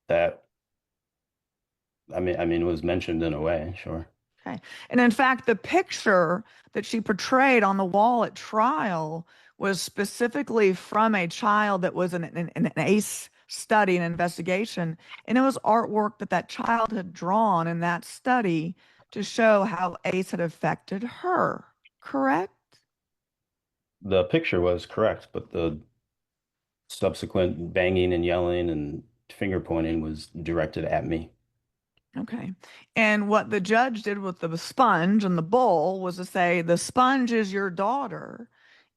S2: That, was mentioned in a way, sure.
S4: Okay. And in fact, the picture that she portrayed on the wall at trial was specifically from a child that was in an ACE study, an investigation. And it was artwork that that child had drawn in that study to show how ACE had affected her, correct?
S2: The picture was correct, but the subsequent banging and yelling and finger pointing was directed at me.
S4: Okay. And what the judge did with the sponge and the bowl was to say, the sponge is your daughter.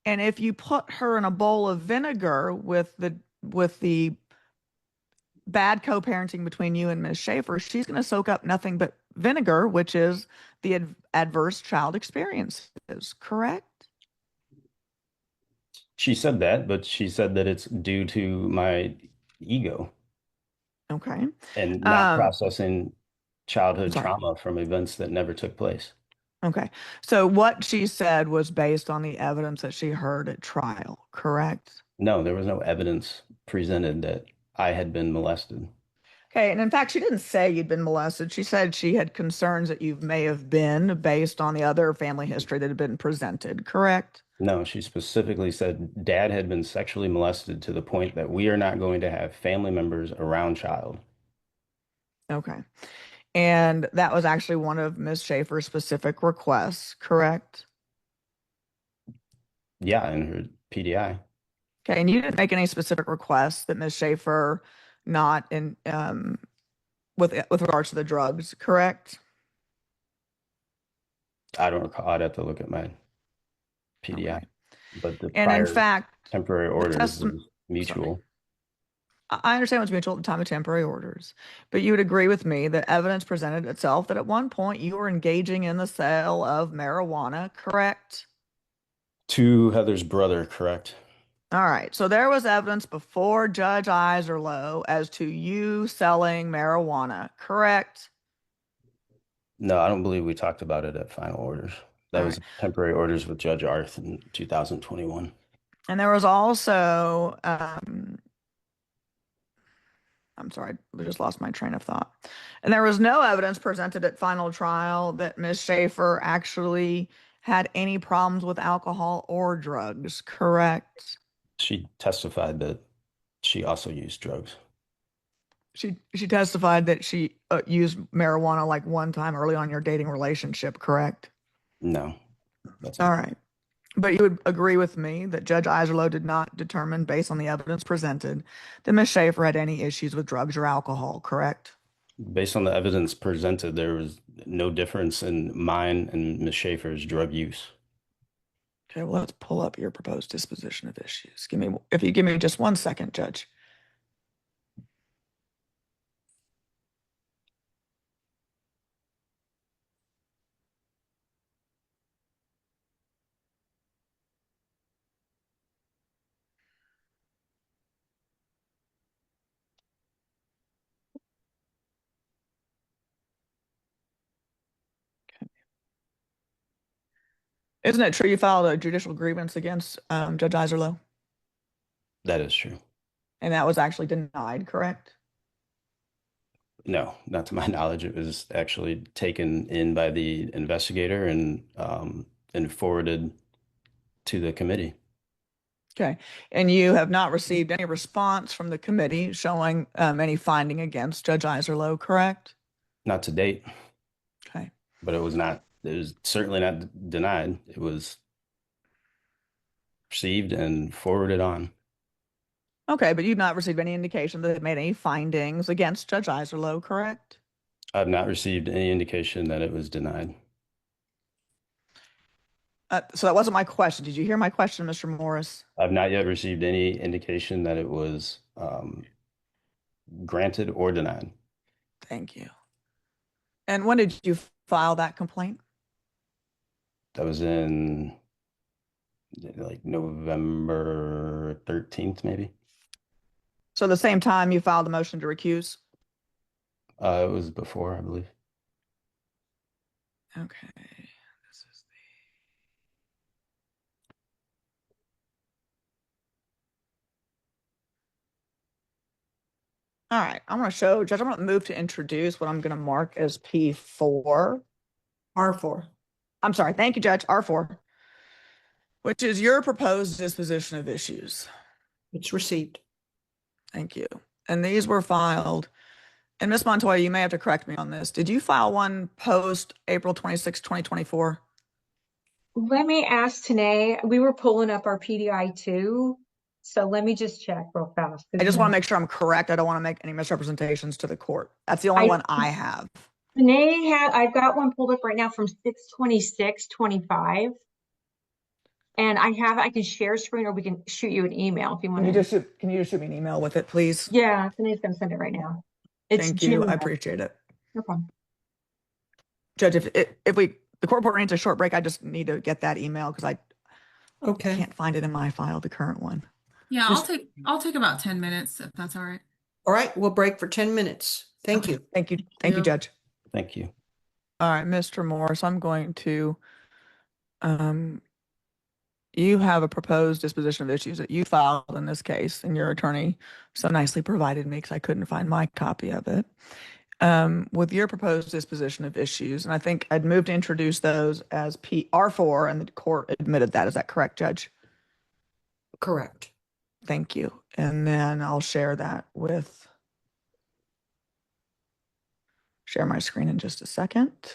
S4: And if you put her in a bowl of vinegar with the bad co-parenting between you and Ms. Schaefer, she's going to soak up nothing but vinegar, which is the adverse child experiences, correct?
S2: She said that, but she said that it's due to my ego
S4: Okay.
S2: and not
S4: Um,
S2: processing childhood
S4: sorry.
S2: trauma from events that never took place.
S4: Okay. So what she said was based on the evidence that she heard at trial, correct?
S2: No, there was no evidence presented that I had been molested.
S4: Okay, and in fact, she didn't say you'd been molested. She said she had concerns that you may have been based on the other family history that had been presented, correct?
S2: No, she specifically said dad had been sexually molested to the point that we are not going to have family members around child.
S4: Okay. And that was actually one of Ms. Schaefer's specific requests, correct?
S2: Yeah, in her PDI.
S4: Okay, and you didn't make any specific requests that Ms. Schaefer not in with regards to the drugs, correct?
S2: I don't recall. I'd have to look at my PDI.
S4: Okay.
S2: But the
S4: And in
S2: prior
S4: fact,
S2: temporary
S4: the
S2: orders
S4: testim-
S2: was mutual.
S4: I understand what's mutual at the time of temporary orders, but you would agree with me that evidence presented itself that at one point you were engaging in the sale of marijuana, correct?
S2: To Heather's brother, correct?
S4: All right. So there was evidence before Judge Iserloh as to you selling marijuana, correct?
S2: No, I don't believe we talked about it at final orders. That
S4: All
S2: was
S4: right.
S2: temporary orders with Judge Arth in 2021.
S4: And there was also, I'm sorry, I just lost my train of thought. And there was no evidence presented at final trial that Ms. Schaefer actually had any problems with alcohol or drugs, correct?
S2: She testified that she also used drugs.
S4: She testified that she used marijuana like one time early on in your dating relationship, correct?
S2: No, that's
S4: All
S2: not.
S4: right. But you would agree with me that Judge Iserloh did not determine, based on the evidence presented, that Ms. Schaefer had any issues with drugs or alcohol, correct?
S2: Based on the evidence presented, there was no difference in mine and Ms. Schaefer's drug use.
S4: Okay, well, let's pull up your proposed disposition of issues. If you give me just 1 second, Judge. Isn't it true you filed a judicial grievance against Judge Iserloh?
S2: That is true.
S4: And that was actually denied, correct?
S2: No, not to my knowledge. It was actually taken in by the investigator and forwarded to the committee.
S4: Okay. And you have not received any response from the committee showing any finding against Judge Iserloh, correct?
S2: Not to date,
S4: Okay.
S2: but it was certainly not denied. It was received and forwarded on.
S4: Okay, but you've not received any indication that they've made any findings against Judge Iserloh, correct?
S2: I've not received any indication that it was denied.
S4: So that wasn't my question. Did you hear my question, Mr. Morris?
S2: I've not yet received any indication that it was granted or denied.
S4: Thank you. And when did you file that complaint?
S2: That was in like November 13th, maybe.
S4: So the same time you filed the motion to recuse?
S2: It was before, I believe.
S4: Okay. This All right, I'm going to show, Judge, I'm going to move to introduce what I'm going to mark as P4.
S3: R4.
S4: I'm sorry. Thank you, Judge. R4, which is your proposed disposition of issues.
S3: It's received.
S4: Thank you. And these were filed. And Ms. Montoya, you may have to correct me on this. Did you file one post April 26, 2024?
S1: Let me ask Tanae. We were pulling up our PDI too. So let me just check real fast.
S4: I just want to make sure I'm correct. I don't want to make any misrepresentations to the court. That's the only one I have.
S1: I've got one pulled up right now from 6/26/25. And I can share screen or we can shoot you an email if you want
S4: Can
S1: to.
S4: you just shoot me an email with it, please?
S1: Yeah, Tanae's gonna send it right now. It's
S4: Thank you. I
S1: Gmail.
S4: appreciate it.
S1: No problem.
S4: Judge, if the court report needs a short break, I just need to get that email because I
S3: Okay.
S4: can't find it in my file, the current one.
S5: Yeah,
S3: Just-
S5: I'll take about 10 minutes if that's all right.
S3: All right, we'll break for 10 minutes. Thank you.
S4: Thank you. Thank you,
S5: you.
S4: Judge.
S2: Thank you.
S4: All right, Mr. Morris, I'm going to, you have a proposed disposition of issues that you filed in this case, and your attorney so nicely provided me because I couldn't find my copy of it. With your proposed disposition of issues, and I think I'd move to introduce those as PR4, and the court admitted that. Is that correct, Judge?
S3: Correct.
S4: Thank you. And then I'll share my screen in just a second.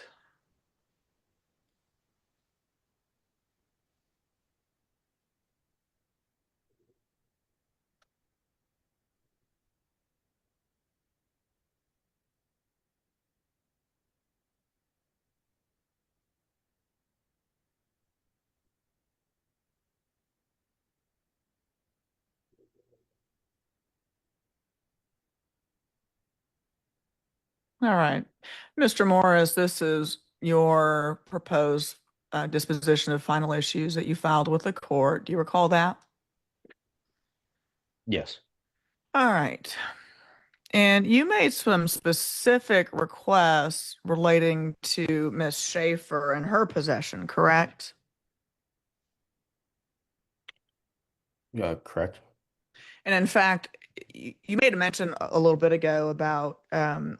S4: All right. Mr. Morris, this is your proposed disposition of final issues that you filed with the court. Do you recall that?
S2: Yes.
S4: All right. And you made some specific requests relating to Miss Schaefer and her possession, correct?
S2: Correct.
S4: And in fact, you made a mention a little bit ago about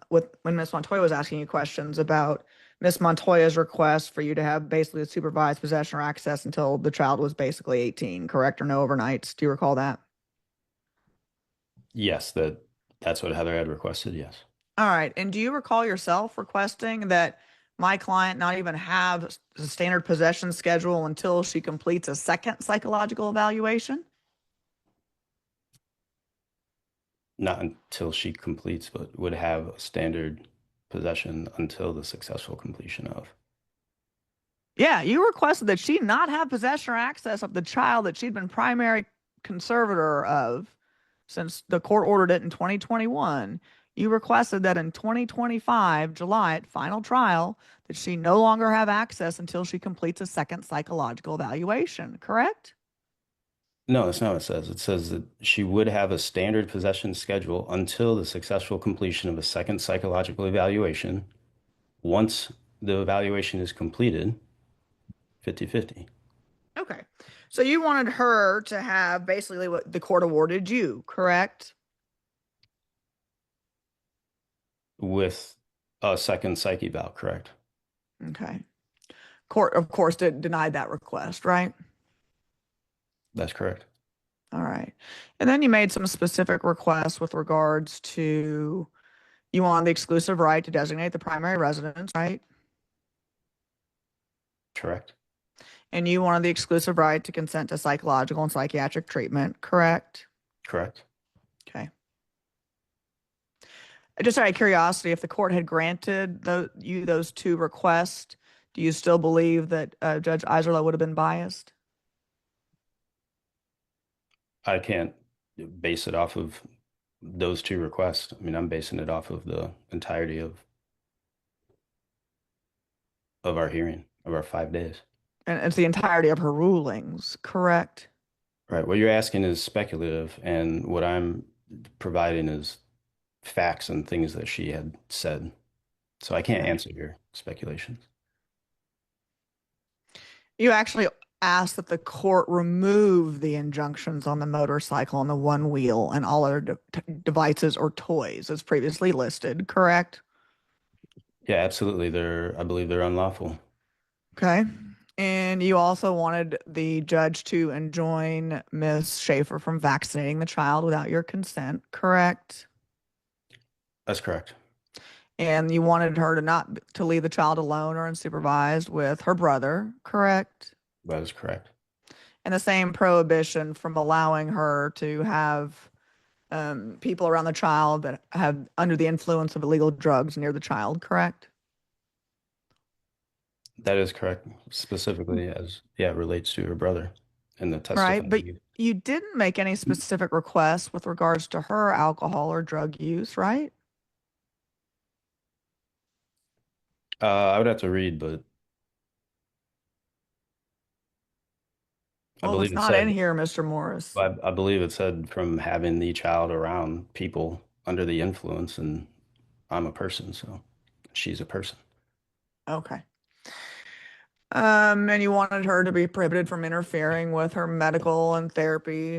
S4: when Miss Montoya was asking you questions about Miss Montoya's request for you to have basically a supervised possession or access until the child was basically 18, correct? Or no overnights. Do you recall that?
S2: Yes, that's what Heather had requested. Yes.
S4: All right. And do you recall yourself requesting that my client not even have a standard possession schedule until she completes a second psychological evaluation?
S2: Not until she completes, but would have a standard possession until the successful completion of.
S4: Yeah, you requested that she not have possession or access of the child that she'd been primary conservator of since the court ordered it in 2021. You requested that in 2025, July, at final trial, that she no longer have access until she completes a second psychological evaluation, correct?
S2: No, that's not what it says. It says that she would have a standard possession schedule until the successful completion of a second psychological evaluation. Once the evaluation is completed, 50-50.
S4: Okay. So you wanted her to have basically what the court awarded you, correct?
S2: With a second psych eval, correct?
S4: Okay. Court, of course, denied that request, right?
S2: That's correct.
S4: All right. And then you made some specific requests with regards to you want the exclusive right to designate the primary residence, right?
S2: Correct.
S4: And you wanted the exclusive right to consent to psychological and psychiatric treatment, correct?
S2: Correct.
S4: Okay. Just out of curiosity, if the court had granted you those two requests, do you still believe that Judge Iserlo would have been biased?
S2: I can't base it off of those two requests. I mean, I'm basing it off of the entirety of our hearing, of our 5 days.
S4: And it's the entirety of her rulings, correct?
S2: Right. What you're asking is speculative, and what I'm providing is facts and things that she had said. So I can't answer your speculations.
S4: You actually asked that the court remove the injunctions on the motorcycle and the one wheel and all other devices or toys as previously listed, correct?
S2: Yeah, absolutely. I believe they're unlawful.
S4: Okay. And you also wanted the judge to enjoin Miss Schaefer from vaccinating the child without your consent, correct?
S2: That's correct.
S4: And you wanted her to leave the child alone or unsupervised with her brother, correct?
S2: That is correct.
S4: And the same prohibition from allowing her to have people around the child that have under the influence of illegal drugs near the child, correct?
S2: That is correct, specifically as, yeah, it relates to her brother and the
S4: Right. But
S2: testifying.
S4: you didn't make any specific requests with regards to her alcohol or drug use, right?
S2: I would have to read, but I
S4: Well,
S2: believe
S4: it's
S2: it
S4: not in
S2: said,
S4: here, Mr. Morris.
S2: I believe it said from having the child around people under the influence, and I'm a person, so she's a person.
S4: Okay. And you wanted her to be prohibited from interfering with her medical and therapy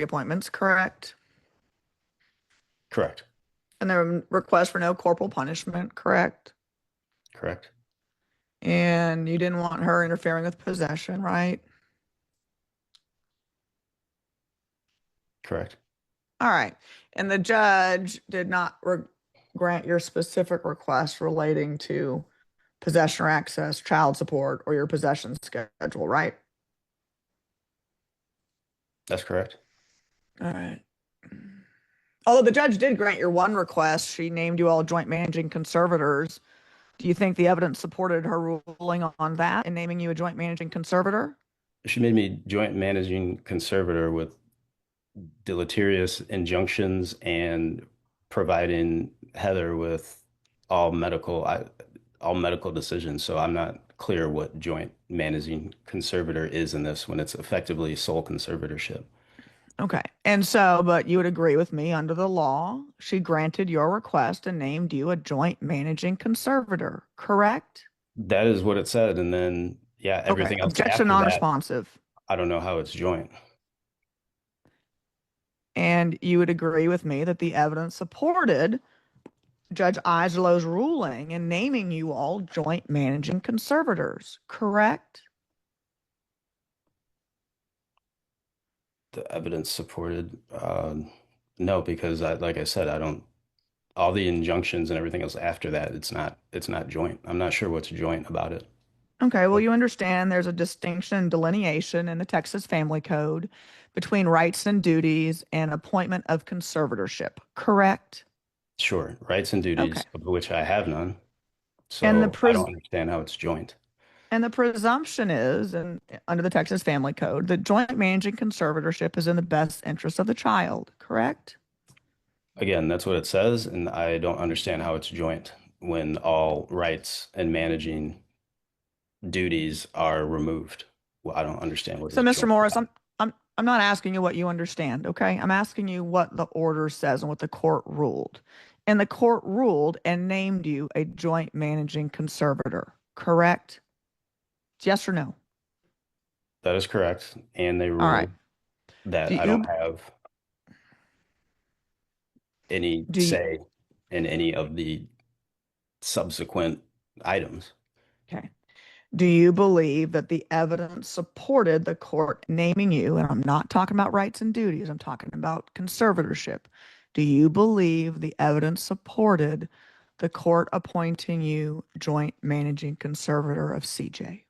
S4: appointments, correct?
S2: Correct.
S4: And the request for no corporal punishment, correct?
S2: Correct.
S4: And you didn't want her interfering with possession, right?
S2: Correct.
S4: All right. And the judge did not grant your specific request relating to possession or access, child support, or your possession schedule, right?
S2: That's correct.
S4: All right. Although the judge did grant your one request, she named you all joint managing conservators. Do you think the evidence supported her ruling on that and naming you a joint managing conservator?
S2: She made me joint managing conservator with deleterious injunctions and providing Heather with all medical all medical decisions. So I'm not clear what joint managing conservator is in this when it's effectively sole conservatorship.
S4: Okay. And so, but you would agree with me under the law, she granted your request and named you a joint managing conservator, correct?
S2: That is what it said. And then, yeah,
S4: Okay.
S2: everything else
S4: Objection
S2: after that,
S4: non-responsive.
S2: I don't know how it's joint.
S4: And you would agree with me that the evidence supported Judge Iselow's ruling in naming you all joint managing conservators, correct?
S2: The evidence supported, no, because like I said, I don't, all the injunctions and everything else after that, it's not joint. I'm not sure what's joint about it.
S4: Okay, well, you understand there's a distinction and delineation in the Texas Family Code between rights and duties and appointment of conservatorship, correct?
S2: Sure, rights and
S4: Okay.
S2: duties, of which I have none.
S4: And
S2: So I don't understand how it's joint.
S4: the presumption is, and under the Texas Family Code, that joint managing conservatorship is in the best interest of the child, correct?
S2: Again, that's what it says, and I don't understand how it's joint when all rights and managing duties are removed. Well, I don't understand what
S4: So,
S2: is
S4: Mr.
S2: joint
S4: Morris,
S2: about.
S4: I'm not asking you what you understand, okay? I'm asking you what the order says and what the court ruled. And the court ruled and named you a joint managing conservator, correct? Yes or no?
S2: That is correct. And they
S4: All right.
S2: ruled that
S4: Do
S2: I
S4: you
S2: don't have any
S4: do you,
S2: say in any of the subsequent items.
S4: okay. Do you believe that the evidence supported the court naming you, and I'm not talking about rights and duties, I'm talking about conservatorship. Do you believe the evidence supported the court appointing you joint managing conservator of CJ?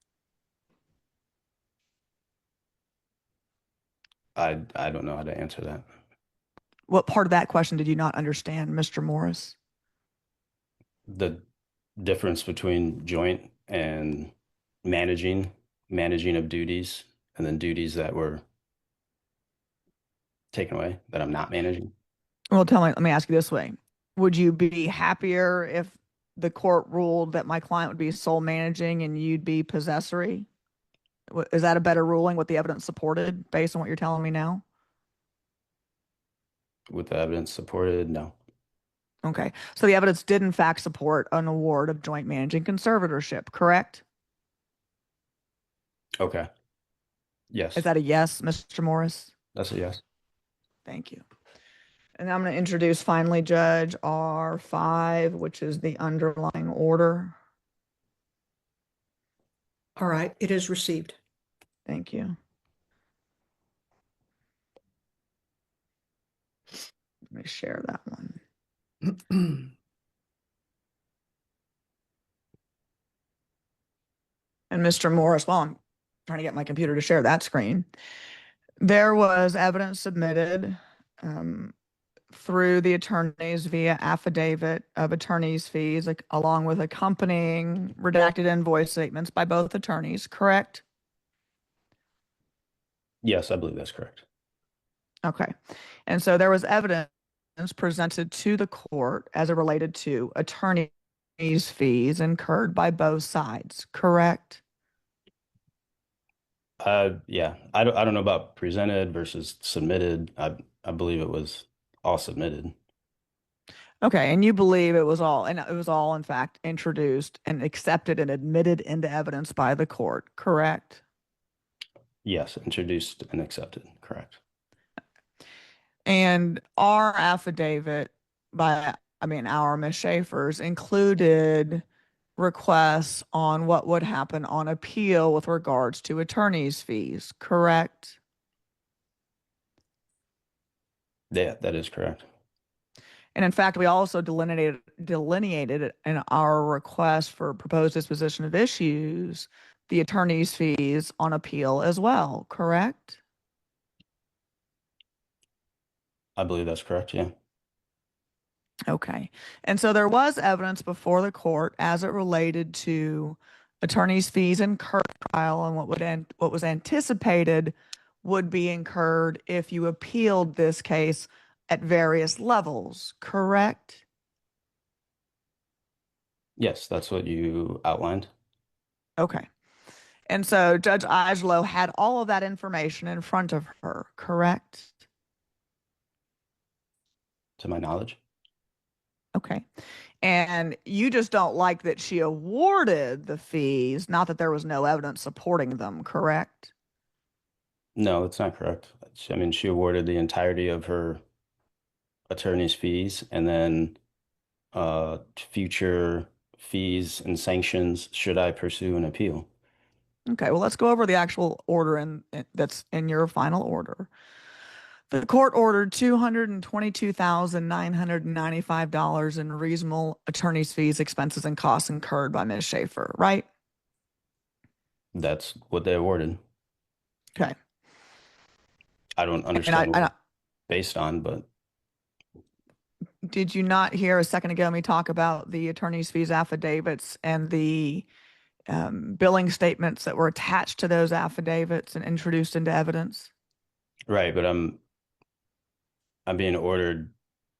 S2: I don't know how to answer that.
S4: What part of that question did you not understand, Mr. Morris?
S2: The difference between joint and managing of duties, and then duties that were taken away that I'm not managing.
S4: Well, let me ask you this way. Would you be happier if the court ruled that my client would be sole managing and you'd be possessory? Is that a better ruling, what the evidence supported based on what you're telling me now?
S2: With the evidence supported, no.
S4: Okay. So the evidence did in fact support an award of joint managing conservatorship, correct?
S2: Okay. Yes.
S4: Is that a yes, Mr. Morris?
S2: That's a yes.
S4: Thank you. And I'm going to introduce finally Judge R5, which is the underlying order.
S3: All right, it is received.
S4: Thank you. Let me share that one. And Mr. Morris, while I'm trying to get my computer to share that screen, there was evidence submitted through the attorneys via affidavit of attorney's fees, along with accompanying redacted invoice statements by both attorneys, correct?
S2: Yes, I believe that's correct.
S4: Okay. And so there was evidence presented to the court as it related to attorney's fees incurred by both sides, correct?
S2: Yeah, I don't know about presented versus submitted. I believe it was all submitted.
S4: Okay, and you believe it was all in fact introduced and accepted and admitted into evidence by the court, correct?
S2: Yes, introduced and accepted. Correct.
S4: And our affidavit our Ms. Schaefer's included requests on what would happen on appeal with regards to attorney's fees, correct?
S2: Yeah, that is correct.
S4: And in fact, we also delineated it in our request for proposed disposition of issues, the attorney's fees on appeal as well, correct?
S2: I believe that's correct. Yeah.
S4: Okay. And so there was evidence before the court as it related to attorney's fees incurred at trial and what was anticipated would be incurred if you appealed this case at various levels, correct?
S2: Yes, that's what you outlined.
S4: Okay. And so Judge Ajlo had all of that information in front of her, correct?
S2: To my knowledge.
S4: Okay. And you just don't like that she awarded the fees, not that there was no evidence supporting them, correct?
S2: No, that's not correct. I mean, she awarded the entirety of her attorney's fees and then future fees and sanctions should I pursue an appeal.
S4: Okay, well, let's go over the actual order that's in your final order. The court ordered $222,995 in reasonable attorney's fees, expenses, and costs incurred by Ms. Schaefer, right?
S2: That's what they awarded.
S4: Okay.
S2: I don't understand what it's based on, but
S4: did you not hear a second ago me talk about the attorney's fees affidavits and the billing statements that were attached to those affidavits and introduced into evidence?
S2: right, but I'm being ordered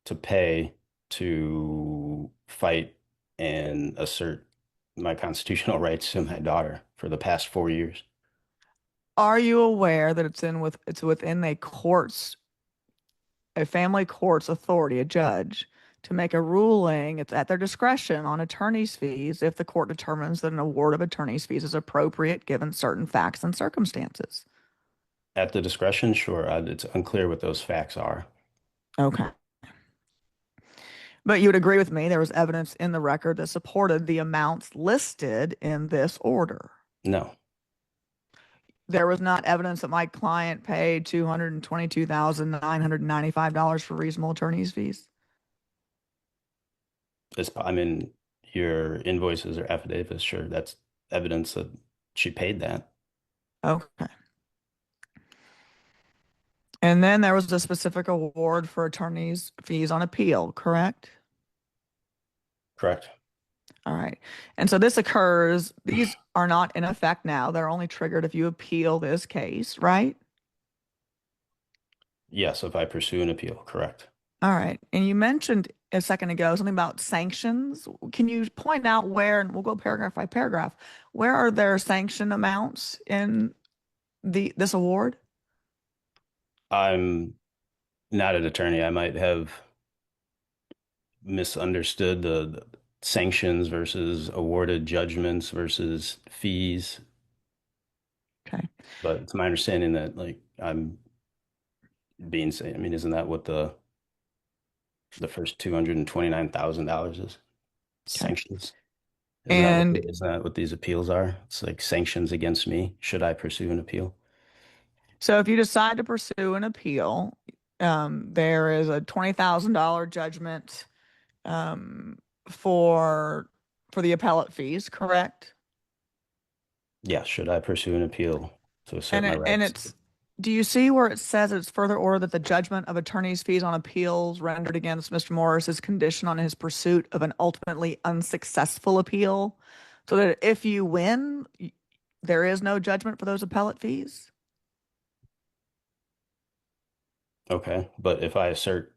S2: to pay to fight and assert my constitutional rights to my daughter for the past 4 years.
S4: Are you aware that it's within a family court's authority, a judge, to make a ruling? It's at their discretion on attorney's fees if the court determines that an award of attorney's fees is appropriate given certain facts and circumstances.
S2: At the discretion, sure. It's unclear what those facts are.
S4: Okay. But you would agree with me, there was evidence in the record that supported the amounts listed in this order.
S2: No.
S4: There was not evidence that my client paid $222,995 for reasonable attorney's fees.
S2: I mean, your invoices or affidavits, sure, that's evidence that she paid that.
S4: Okay. And then there was a specific award for attorney's fees on appeal, correct?
S2: Correct.
S4: All right. And so this occurs, these are not in effect now. They're only triggered if you appeal this case, right?
S2: Yes, if I pursue an appeal, correct.
S4: All right. And you mentioned a second ago something about sanctions. Can you point out where, and we'll go paragraph by paragraph, where are there sanction amounts in this award?
S2: I'm not an attorney. I might have misunderstood the sanctions versus awarded judgments versus fees.
S4: Okay.
S2: But it's my understanding that like I'm being say, I mean, isn't that what the first $229,000 is?
S4: Okay.
S2: Sanctions.
S4: And
S2: Isn't that what these appeals are? It's like sanctions against me. Should I pursue an appeal?
S4: so if you decide to pursue an appeal, there is a $20,000 judgment um, for the appellate fees, correct?
S2: Yeah, should I pursue an appeal to assert
S4: And
S2: my
S4: and
S2: rights?
S4: it's, do you see where it says it's further ordered that the judgment of attorney's fees on appeals rendered against Mr. Morris is conditioned on his pursuit of an ultimately unsuccessful appeal, so that if you win, there is no judgment for those appellate fees?
S2: Okay, but if I assert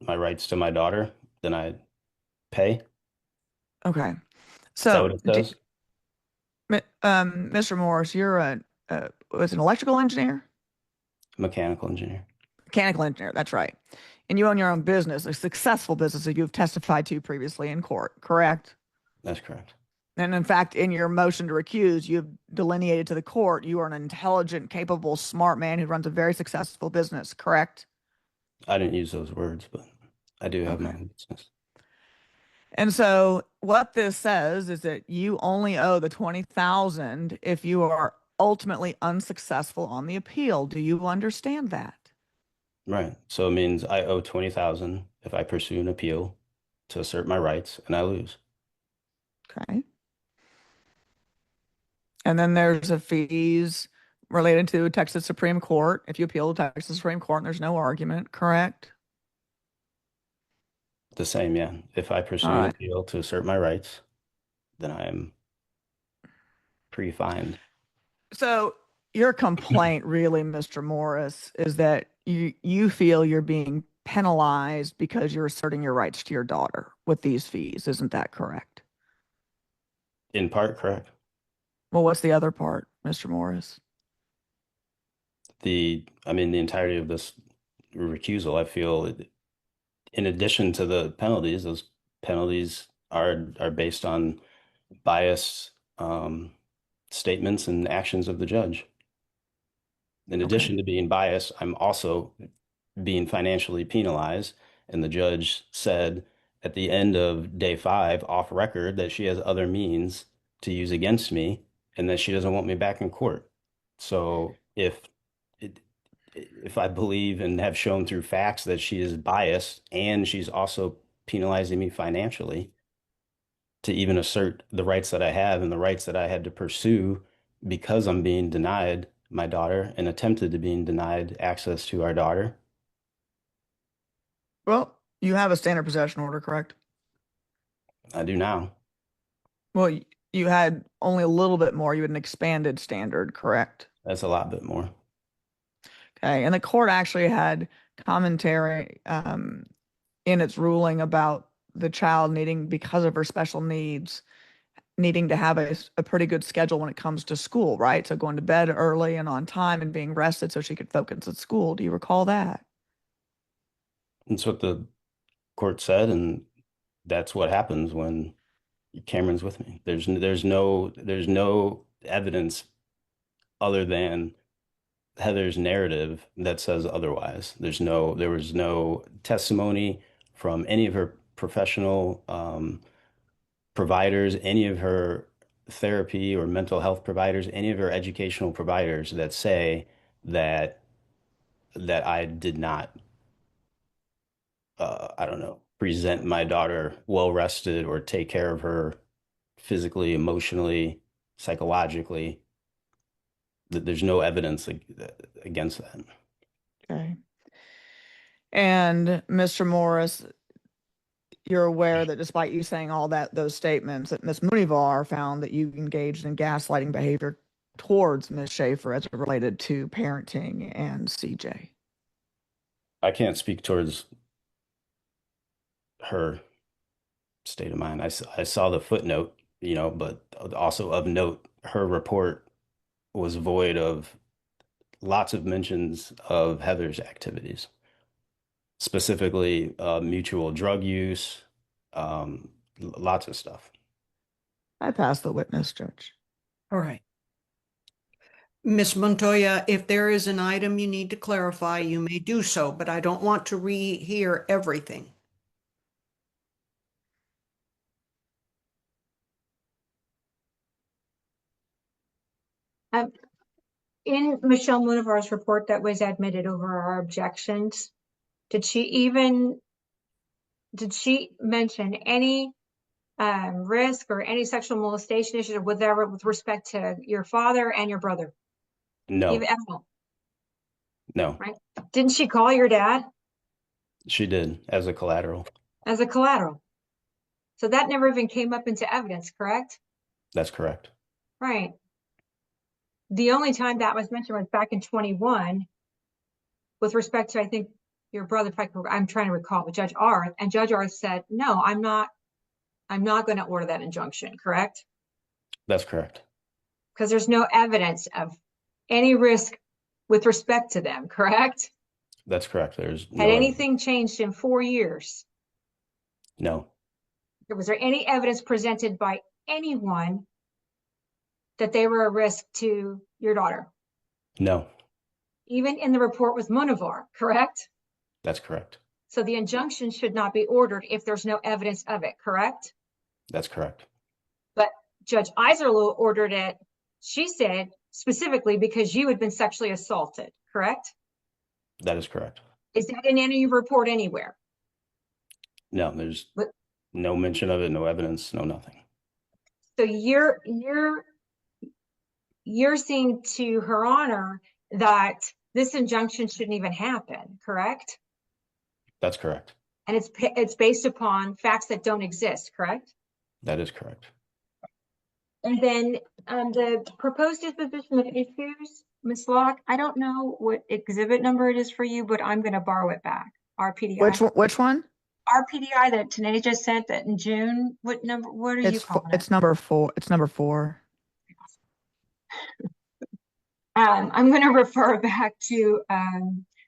S2: my rights to my daughter, then I pay?
S4: Okay.
S2: Is that
S4: So,
S2: what it says?
S4: Mr. Morris, you're was an electrical engineer?
S2: Mechanical engineer.
S4: Mechanical engineer, that's right. And you own your own business, a successful business that you've testified to previously in court, correct?
S2: That's correct.
S4: And in fact, in your motion to recuse, you've delineated to the court you are an intelligent, capable, smart man who runs a very successful business, correct?
S2: I didn't use those words, but I do have my
S4: Okay.
S2: own business.
S4: And so what this says is that you only owe the 20,000 if you are ultimately unsuccessful on the appeal. Do you understand that?
S2: Right. So it means I owe 20,000 if I pursue an appeal to assert my rights and I lose.
S4: Okay. And then there's a fees related to Texas Supreme Court. If you appeal to Texas Supreme Court and there's no argument, correct?
S2: The same, yeah. If I
S4: All
S2: pursue an
S4: right.
S2: appeal to assert my rights, then I am pre-fined.
S4: So your complaint really, Mr. Morris, is that you feel you're being penalized because you're asserting your rights to your daughter with these fees. Isn't that correct?
S2: In part, correct.
S4: Well, what's the other part, Mr. Morris?
S2: I mean, the entirety of this recusal, I feel, in addition to the penalties, those penalties are based on biased statements and actions of the judge. In
S4: Okay.
S2: addition to being biased, I'm also being financially penalized. And the judge said at the end of day 5, off record, that she has other means to use against me and that she doesn't want me back in court. So if I believe and have shown through facts that she is biased and she's also penalizing me financially to even assert the rights that I have and the rights that I had to pursue because I'm being denied my daughter and attempted to being denied access to our daughter.
S4: Well, you have a standard possession order, correct?
S2: I do now.
S4: Well, you had only a little bit more. You had an expanded standard, correct?
S2: That's a lot bit more.
S4: Okay. And the court actually had commentary in its ruling about the child needing, because of her special needs, needing to have a pretty good schedule when it comes to school, right? So going to bed early and on time and being rested so she could focus at school. Do you recall that?
S2: That's what the court said, and that's what happens when Cameron's with me. There's no evidence other than Heather's narrative that says otherwise. There was no testimony from any of her professional providers, any of her therapy or mental health providers, any of her educational providers that say that I did not, I don't know, present my daughter well rested or take care of her physically, emotionally, psychologically. There's no evidence against that.
S4: Okay. And Mr. Morris, you're aware that despite you saying all those statements, that Ms. Munivar found that you engaged in gaslighting behavior towards Ms. Schaefer as it related to parenting and CJ.
S2: I can't speak towards her state of mind. I saw the footnote, but also of note, her report was void of lots of mentions of Heather's activities, specifically mutual drug use, lots of stuff.
S4: I pass the witness, Judge.
S3: All right. Ms. Montoya, if there is an item you need to clarify, you may do so, but I don't want to rehear everything.
S1: In Michelle Munivar's report that was admitted over our objections, did she mention any risk or any sexual molestation issues or whatever with respect to your father and your brother?
S2: No,
S1: Even at all,
S2: no,
S1: right? Didn't she call your dad
S2: she did as a collateral.
S1: as a collateral? So that never even came up into evidence, correct?
S2: That's correct.
S1: Right. The only time that was mentioned was back in 21 with respect to, I think, your brother, I'm trying to recall, but Judge Arth, and Judge Arth said, no, I'm not going to order that injunction, correct?
S2: That's correct.
S1: Because there's no evidence of any risk with respect to them, correct?
S2: That's correct. There's
S1: Had
S2: no,
S1: anything changed in 4 years?
S2: no,
S1: Was there any evidence presented by anyone that they were a risk to your daughter?
S2: no,
S1: Even in the report with Munivar, correct?
S2: that's correct.
S1: So the injunction should not be ordered if there's no evidence of it, correct?
S2: That's correct.
S1: But Judge Iserloh ordered it, she said, specifically because you had been sexually assaulted, correct?
S2: That is correct.
S1: Is that in any report anywhere?
S2: No, there's
S1: But-
S2: no mention of it, no evidence, no nothing.
S1: So you're saying to Her Honor that this injunction shouldn't even happen, correct?
S2: That's correct.
S1: And it's based upon facts that don't exist, correct?
S2: That is correct.
S1: And then the proposed disposition of issues, Ms. Locke, I don't know what exhibit number it is for you, but I'm going to borrow it back. RPDI.
S4: Which one?
S1: RPDI that Tanae just sent that in June. What number? What are you calling it?
S4: It's number 4. It's number 4.
S1: I'm going to refer back to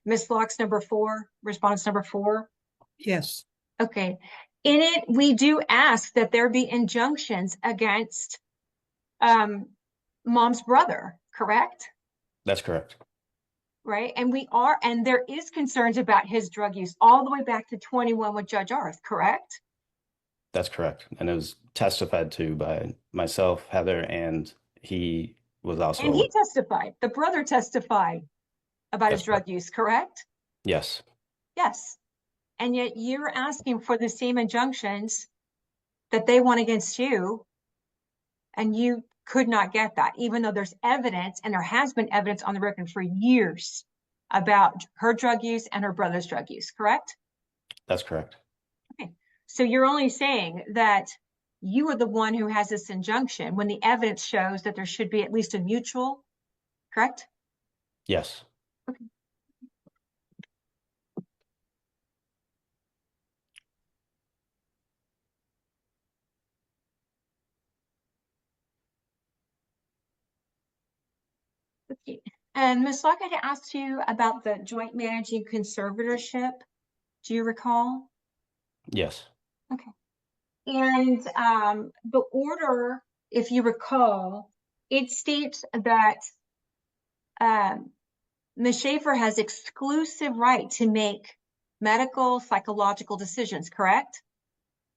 S1: Ms. Locke's number 4, response number 4.
S3: Yes.
S1: Okay. In it, we do ask that there be injunctions against mom's brother, correct?
S2: That's correct.
S1: Right. And there is concerns about his drug use all the way back to 21 with Judge Arth, correct?
S2: That's correct. And it was testified to by myself, Heather, and he was also.
S1: And he testified. The brother testified about his drug use, correct?
S2: Yes.
S1: Yes. And yet you're asking for the same injunctions that they want against you. And you could not get that, even though there's evidence, and there has been evidence on the record for years about her drug use and her brother's drug use, correct?
S2: That's correct.
S1: Okay. So you're only saying that you are the one who has this injunction when the evidence shows that there should be at least a mutual, correct?
S2: Yes.
S1: Okay. Okay. And Ms. Locke, I asked you about the joint managing conservatorship. Do you recall?
S2: Yes.
S1: Okay. And the order, if you recall, it states that Ms. Schaefer has exclusive right to make medical, psychological decisions, correct?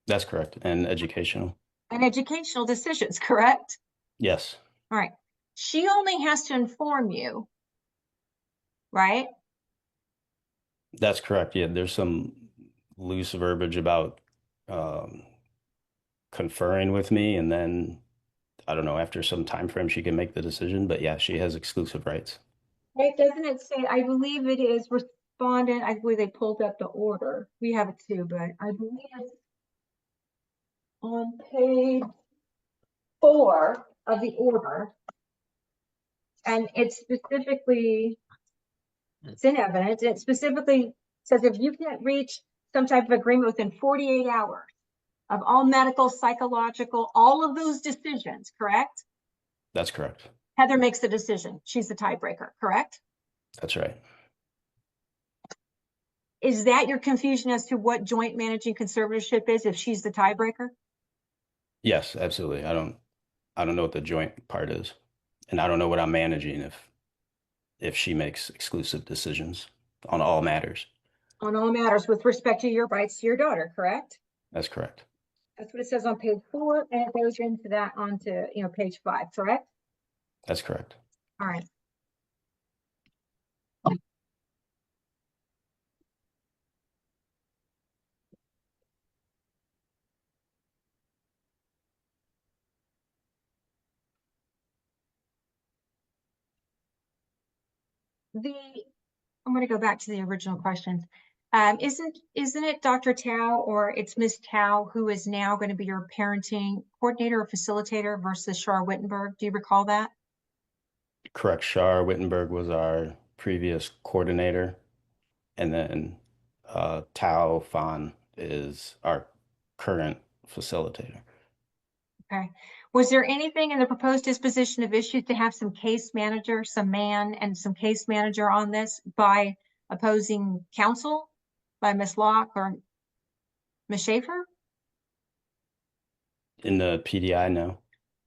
S2: That's correct. And educational.
S1: And educational decisions, correct?
S2: Yes.
S1: All right. She only has to inform you, right?
S2: That's correct. Yeah, there's some loose verbiage about conferring with me, and then I don't know, after some time frame she can make the decision, but yeah, she has exclusive rights.
S1: Right, doesn't it say, I believe it is respondent, I believe they pulled up the order. We have it too, but I believe it's on page 4 of the order. And it's specifically, it's in evidence, it specifically says if you can't reach some type of agreement within 48 hours of all medical, psychological, all of those decisions, correct?
S2: That's correct.
S1: Heather makes the decision. She's the tiebreaker, correct?
S2: That's right.
S1: Is that your confusion as to what joint managing conservatorship is if she's the tiebreaker?
S2: Yes, absolutely. I don't know what the joint part is. And I don't know what I'm managing if she makes exclusive decisions on all matters.
S1: On all matters with respect to your rights to your daughter, correct?
S2: That's correct.
S1: That's what it says on page 4, and it goes into that onto, page 5, correct?
S2: That's correct.
S1: All right. I'm going to go back to the original questions. Isn't it Dr. Tao or it's Miss Tao who is now going to be your parenting coordinator or facilitator versus Shar Wittenberg? Do you recall that?
S2: Correct. Shar Wittenberg was our previous coordinator, and then Tao Fan is our current facilitator.
S1: Okay. Was there anything in the proposed disposition of issues to have some case manager, some man and some case manager on this by opposing counsel, by Miss Locke or Miss Schaefer?
S2: In the PDI, no.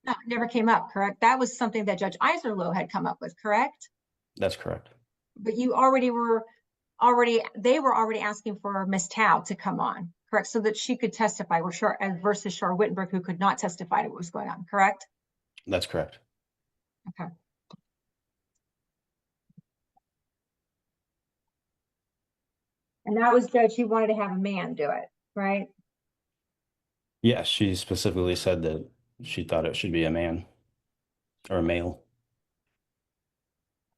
S1: No, it never came up, correct? That was something that Judge Iserloh had come up with, correct?
S2: That's correct.
S1: But you they were already asking for Miss Tao to come on, correct? So that she could testify versus Shar Wittenberg, who could not testify to what was going on, correct?
S2: That's correct.
S1: Okay. And that was Judge, you wanted to have a man do it, right?
S2: Yes, she specifically said that she thought it should be a man or a male.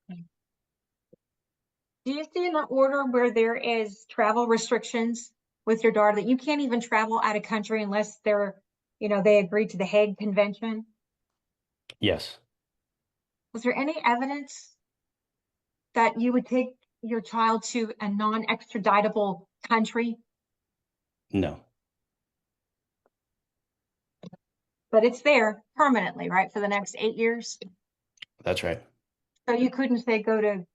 S1: Do you see in the order where there is travel restrictions with your daughter that you can't even travel out of country unless they agreed to the Hague Convention?
S2: Yes.
S1: Was there any evidence that you would take your child to a non-extraditable country?
S2: No.
S1: But it's there permanently, right, for the next 8 years?
S2: That's right.
S1: So you couldn't say go to,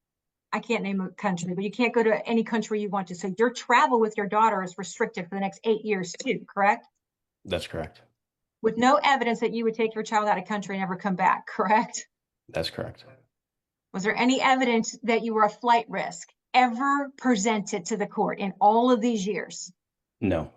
S1: I can't name a country, but you can't go to any country you want to. So your travel with your daughter is restricted for the next 8 years too, correct?
S2: That's correct.
S1: With no evidence that you would take your child out of country and never come back, correct?
S2: That's correct.
S1: Was there any evidence that you were a flight risk ever presented to the court in all of these years?
S2: No.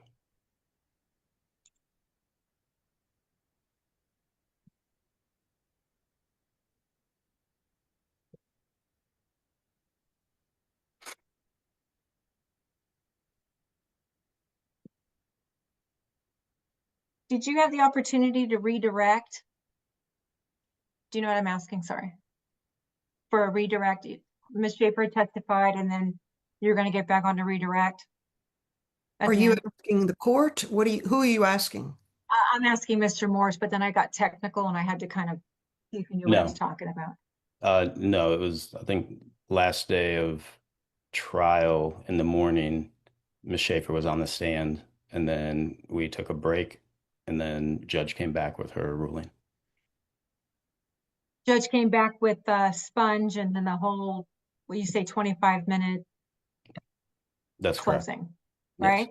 S1: Did you have the opportunity to redirect? Do you know what I'm asking? Sorry. For a redirect, Ms. Schaefer testified and then you're going to get back on to redirect?
S3: Are you asking the court? Who are you asking?
S1: I'm asking Mr. Morris, but then I got technical and I had to kind of see if you knew what I was talking about.
S2: No, it was, I think, last day of trial in the morning, Ms. Schaefer was on the stand, and then we took a break, and then judge came back with her ruling.
S1: Judge came back with a sponge and then the whole, what you say, 25-minute
S2: That's correct.
S1: closing,
S2: Yes.
S1: right?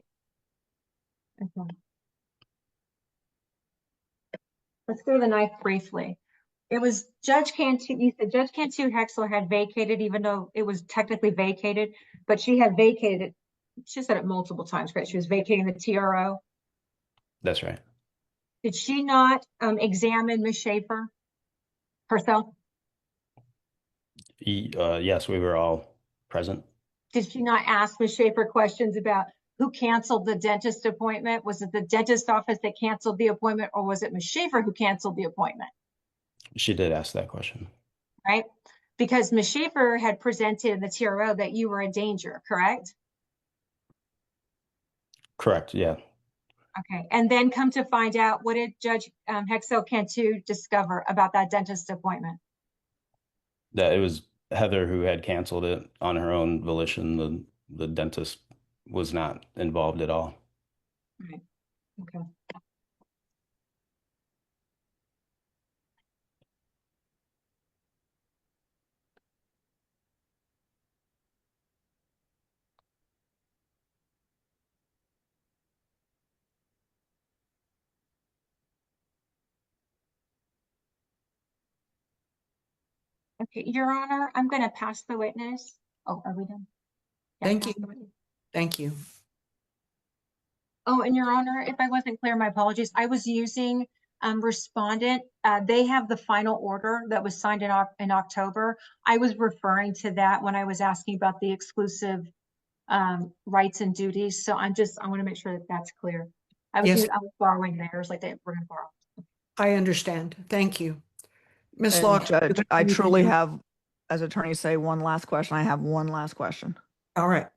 S1: Okay. Let's go to the knife briefly. It was Judge Cantu, you said Judge Cantu Hexel had vacated, even though it was technically vacated, but she had vacated it. She said it multiple times, right? She was vacating the TRO.
S2: That's right.
S1: Did she not examine Ms. Schaefer herself?
S2: Yes, we were all present.
S1: Did she not ask Ms. Schaefer questions about who canceled the dentist appointment? Was it the dentist office that canceled the appointment, or was it Ms. Schaefer who canceled the appointment?
S2: She did ask that question.
S1: Right? Because Ms. Schaefer had presented in the TRO that you were a danger, correct?
S2: Correct, yeah.
S1: Okay, and then come to find out, what did Judge Hexel Cantu discover about that dentist appointment?
S2: That it was Heather who had canceled it on her own volition. The dentist was not involved at all.
S1: Right. Okay. Okay, Your Honor, I'm going to pass the witness. Oh, are we done? Yeah,
S3: Thank
S1: pass
S3: you.
S1: the witness.
S3: Thank you.
S1: Oh, and Your Honor, if I wasn't clear, my apologies. I was using respondent. They have the final order that was signed in October. I was referring to that when I was asking about the exclusive rights and duties. So I want to make sure that that's clear. I was
S3: Yes,
S1: borrowing theirs, like they were going to borrow.
S3: I understand. Thank you. Ms.
S4: And
S3: Locke.
S4: Judge, I truly have, as attorneys say, one last question. I have one last question.
S3: All right.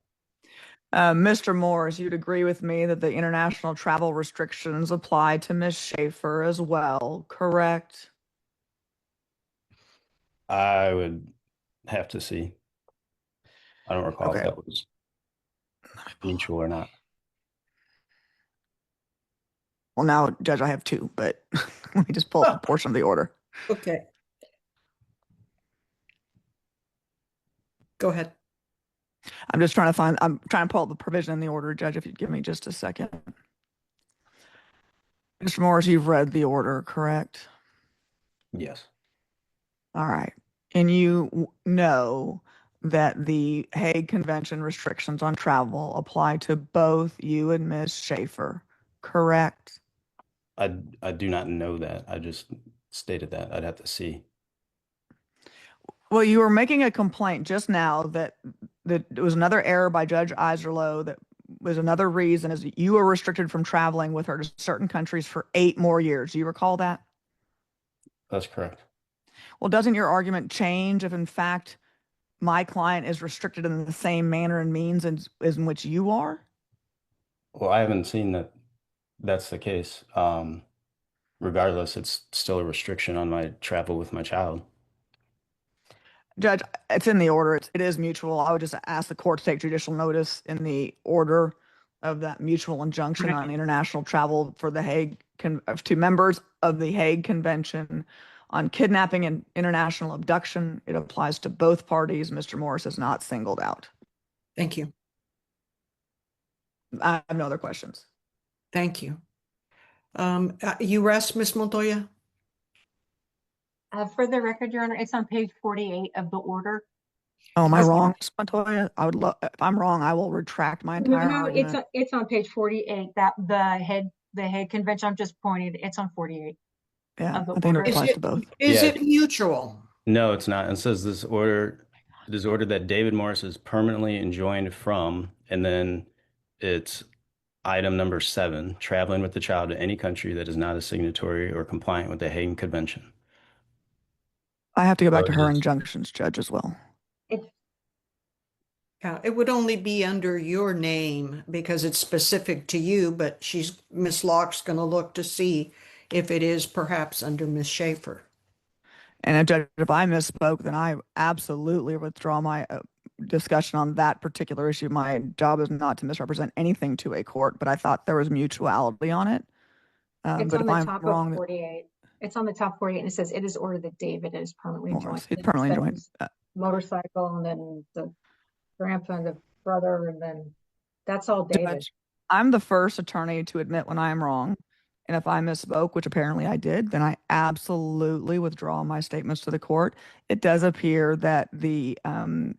S4: Mr. Morris, you'd agree with me that the international travel restrictions apply to Ms. Schaefer as well, correct?
S2: I would have to see. I don't recall if
S4: Okay.
S2: that was mutual or not.
S4: Well, now, Judge, I have two, but let me just pull up the portion of the order.
S3: Okay. Go ahead.
S4: I'm trying to pull up the provision in the order, Judge, if you'd give me just a second. Mr. Morris, you've read the order, correct?
S2: Yes.
S4: All right. And you know that the Hague Convention restrictions on travel apply to both you and Ms. Schaefer, correct?
S2: I do not know that. I just stated that. I'd have to see.
S4: Well, you were making a complaint just now that it was another error by Judge Iserloh that was another reason is that you were restricted from traveling with her to certain countries for 8 more years. Do you recall that?
S2: That's correct.
S4: Well, doesn't your argument change if in fact my client is restricted in the same manner and means as in which you are?
S2: Well, I haven't seen that that's the case. Regardless, it's still a restriction on my travel with my child.
S4: Judge, it's in the order. It is mutual. I would just ask the court to take judicial notice in the order of that mutual injunction on international travel for the Hague to members of the Hague Convention on kidnapping and international abduction. It applies to both parties. Mr. Morris is not singled out.
S3: Thank you.
S4: I have no other questions.
S3: Thank you. You rest, Ms. Montoya?
S1: For the record, Your Honor, it's on page 48 of the order.
S4: Oh, am I
S3: Okay.
S4: wrong, Ms. Montoya? I would love, if I'm wrong, I will retract my entire
S1: No,
S4: argument.
S1: it's on page 48, that the Hague Convention, I'm just pointing, it's on 48.
S4: Yeah,
S1: of the
S4: I think it
S1: order.
S4: applies to both.
S3: Is
S2: Yeah.
S3: it mutual?
S2: No, it's not. It says this order that David Morris is permanently enjoined from, and then it's item number 7, traveling with the child to any country that is not a signatory or compliant with the Hague Convention.
S4: I have to go back
S2: So
S4: to
S2: it
S4: her
S2: is-
S4: injunctions, Judge, as well.
S1: It's
S3: Yeah, it would only be under your name because it's specific to you, but Ms. Locke's going to look to see if it is perhaps under Ms. Schaefer.
S4: And Judge, if I misspoke, then I absolutely withdraw my discussion on that particular issue. My job is not to misrepresent anything to a court, but I thought there was mutuality on it.
S1: It's
S4: But
S1: on
S4: if
S1: the
S4: I'm
S1: top
S4: wrong,
S1: of 48. It's on the top 48, and it says it is ordered that David is permanently
S4: Morris,
S1: joined.
S4: he's permanently
S1: It
S4: joined.
S1: says motorcycle, and then the grandpa and the brother, and then that's all David.
S4: Judge, I'm the first attorney to admit when I'm wrong. And if I misspoke, which apparently I did, then I absolutely withdraw my statements to the court. It does appear that the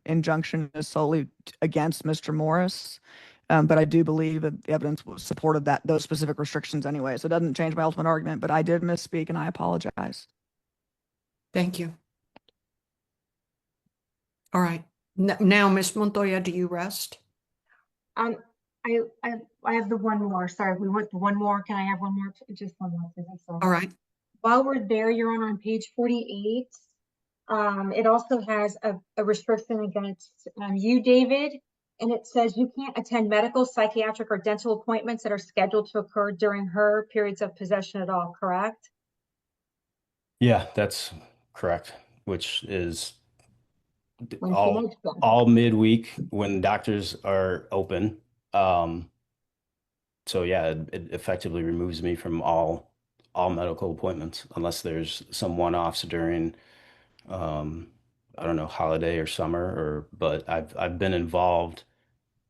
S4: injunction is solely against Mr. Morris. But I do believe that the evidence supported those specific restrictions anyway. So it doesn't change my ultimate argument, but I did misspeak and I apologize.
S3: Thank you. All right. Now, Ms. Montoya, do you rest?
S1: I have the one more. Sorry, we went one more. Can I have one more? Just one more, please. So
S3: All right.
S1: while we're there, Your Honor, on page 48, it also has a restriction against you, David, and it says you can't attend medical, psychiatric, or dental appointments that are scheduled to occur during her periods of possession at all, correct?
S2: Yeah, that's correct, which is
S1: When she
S2: all
S1: makes them.
S2: all midweek when doctors are open. So yeah, it effectively removes me from all medical appointments unless there's some one-offs during I don't know, holiday or summer but I've been involved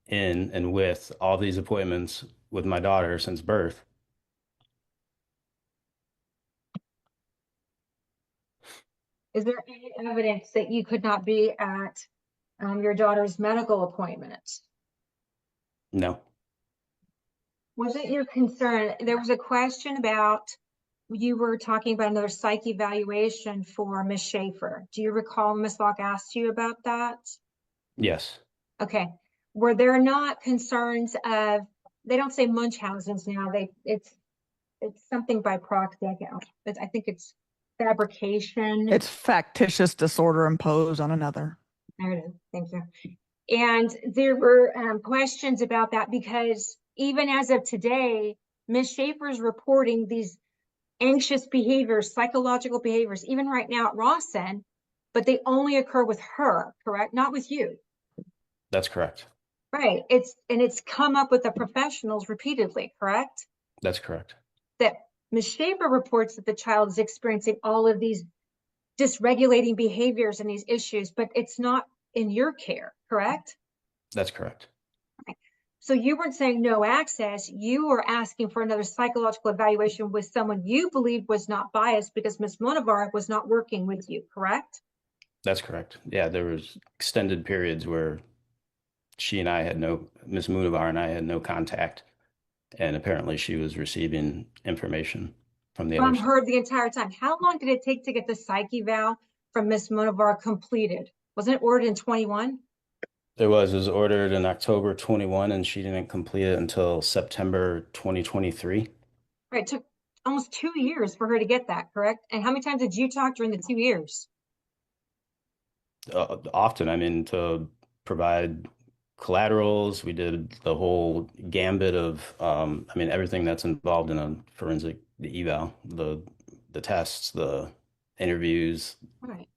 S2: in and with all these appointments with my daughter since birth.
S1: Is there any evidence that you could not be at your daughter's medical appointment?
S2: No.
S1: Was it your concern? There was a question about, you were talking about another psych evaluation for Miss Schaefer. Do you recall Miss Locke asked you about that?
S2: Yes.
S1: Okay. Were there not concerns of, they don't say Munchausen's now, it's something by proxy. I think it's fabrication.
S4: It's factitious disorder imposed on another.
S1: There it is. Thank you. And there were questions about that because even as of today, Ms. Schaefer's reporting these anxious behaviors, psychological behaviors, even right now at Rawson, but they only occur with her, correct? Not with you.
S2: That's correct.
S1: Right. It's come up with the professionals repeatedly, correct?
S2: That's correct.
S1: That Ms. Schaefer reports that the child is experiencing all of these dysregulating behaviors and these issues, but it's not in your care, correct?
S2: That's correct.
S1: Okay. So you weren't saying no access, you were asking for another psychological evaluation with someone you believed was not biased because Ms. Monavar was not working with you, correct?
S2: That's correct. Yeah, there was extended periods where Ms. Monavar and I had no contact, and apparently she was receiving information from the other
S1: From
S2: side.
S1: her the entire time. How long did it take to get the psych eval from Ms. Monavar completed? Wasn't it ordered in 21?
S2: It was ordered in October 21, and she didn't complete it until September 2023.
S1: Right, it took almost 2 years for her to get that, correct? And how many times did you talk during the 2 years?
S2: Often, I mean, to provide collaterals, we did the whole gambit of, I mean, everything that's involved in a forensic, the eval, the tests, the interviews,
S1: Right.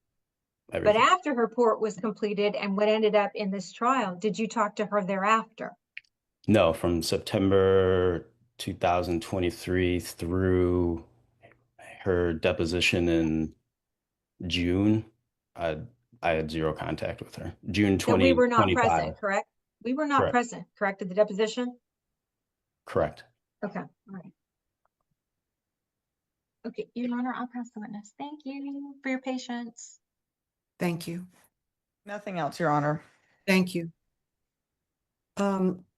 S2: everything.
S1: But after her report was completed and what ended up in this trial, did you talk to her thereafter?
S2: No, from September 2023 through her deposition in June, I had zero contact with her. June
S1: So we were not
S2: 2025.
S1: present, correct? We were not
S2: Correct.
S1: present, correct, at the deposition?
S2: Correct.
S1: Okay, all right. Okay, Your Honor, I'll pass the witness. Thank you for your patience.
S3: Thank you.
S4: Nothing else, Your Honor.
S3: Thank you.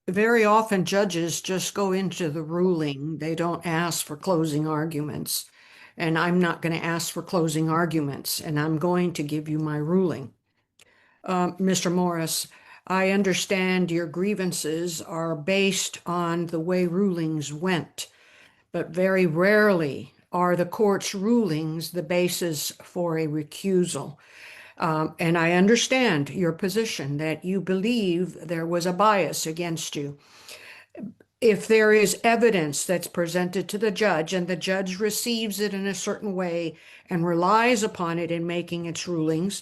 S3: Very often judges just go into the ruling. They don't ask for closing arguments. And I'm not going to ask for closing arguments, and I'm going to give you my ruling. Mr. Morris, I understand your grievances are based on the way rulings went, but very rarely are the court's rulings the basis for a recusal. And I understand your position that you believe there was a bias against you. If there is evidence that's presented to the judge and the judge receives it in a certain way and relies upon it in making its rulings,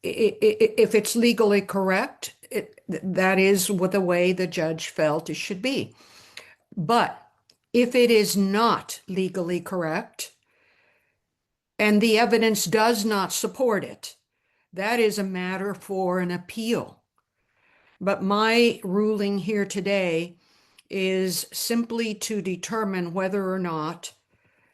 S3: if it's legally correct, that is what the way the judge felt it should be. But if it is not legally correct and the evidence does not support it, that is a matter for an appeal. But my ruling here today is simply to determine whether or not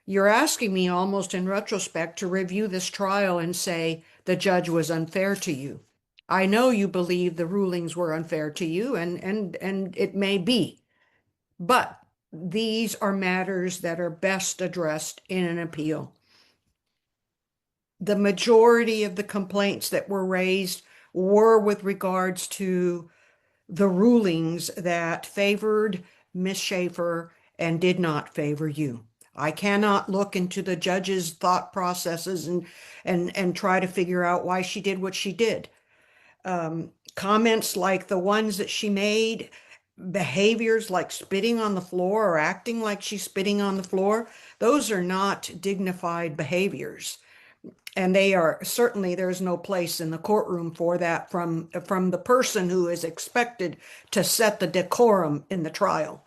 S3: you're asking me almost in retrospect to review this trial and say the judge was unfair to you. I know you believe the rulings were unfair to you, and it may be, but these are matters that are best addressed in an appeal. The majority of the complaints that were raised were with regards to the rulings that favored Ms. Schaefer and did not favor you. I cannot look into the judge's thought processes and try to figure out why she did what she did. Comments like the ones that she made, behaviors like spitting on the floor or acting like she's spitting on the floor, those are not dignified behaviors. And they are certainly, there's no place in the courtroom for that from the person who is expected to set the decorum in the trial.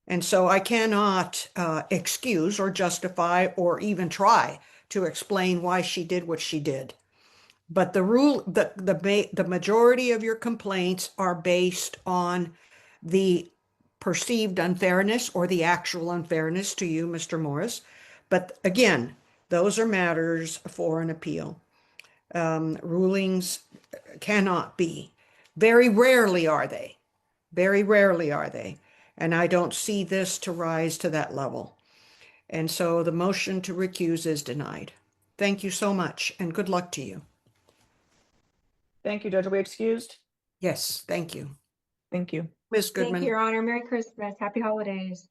S3: And so I cannot excuse or justify or even try to explain why she did what she did. But the majority of your complaints are based on the perceived unfairness or the actual unfairness to you, Mr. Morris. But again, Those are matters for an appeal. Rulings cannot be. Very rarely are they. Very rarely are they. And I don't see this to rise to that level. And so the motion to recuse is denied. Thank you so much, and good luck to you.
S4: Thank you, Judge. Are we excused?
S3: Yes, thank you.
S4: Thank you.
S3: Ms.
S1: Thank
S3: Goodman.
S1: you, Your Honor. Merry Christmas. Happy holidays.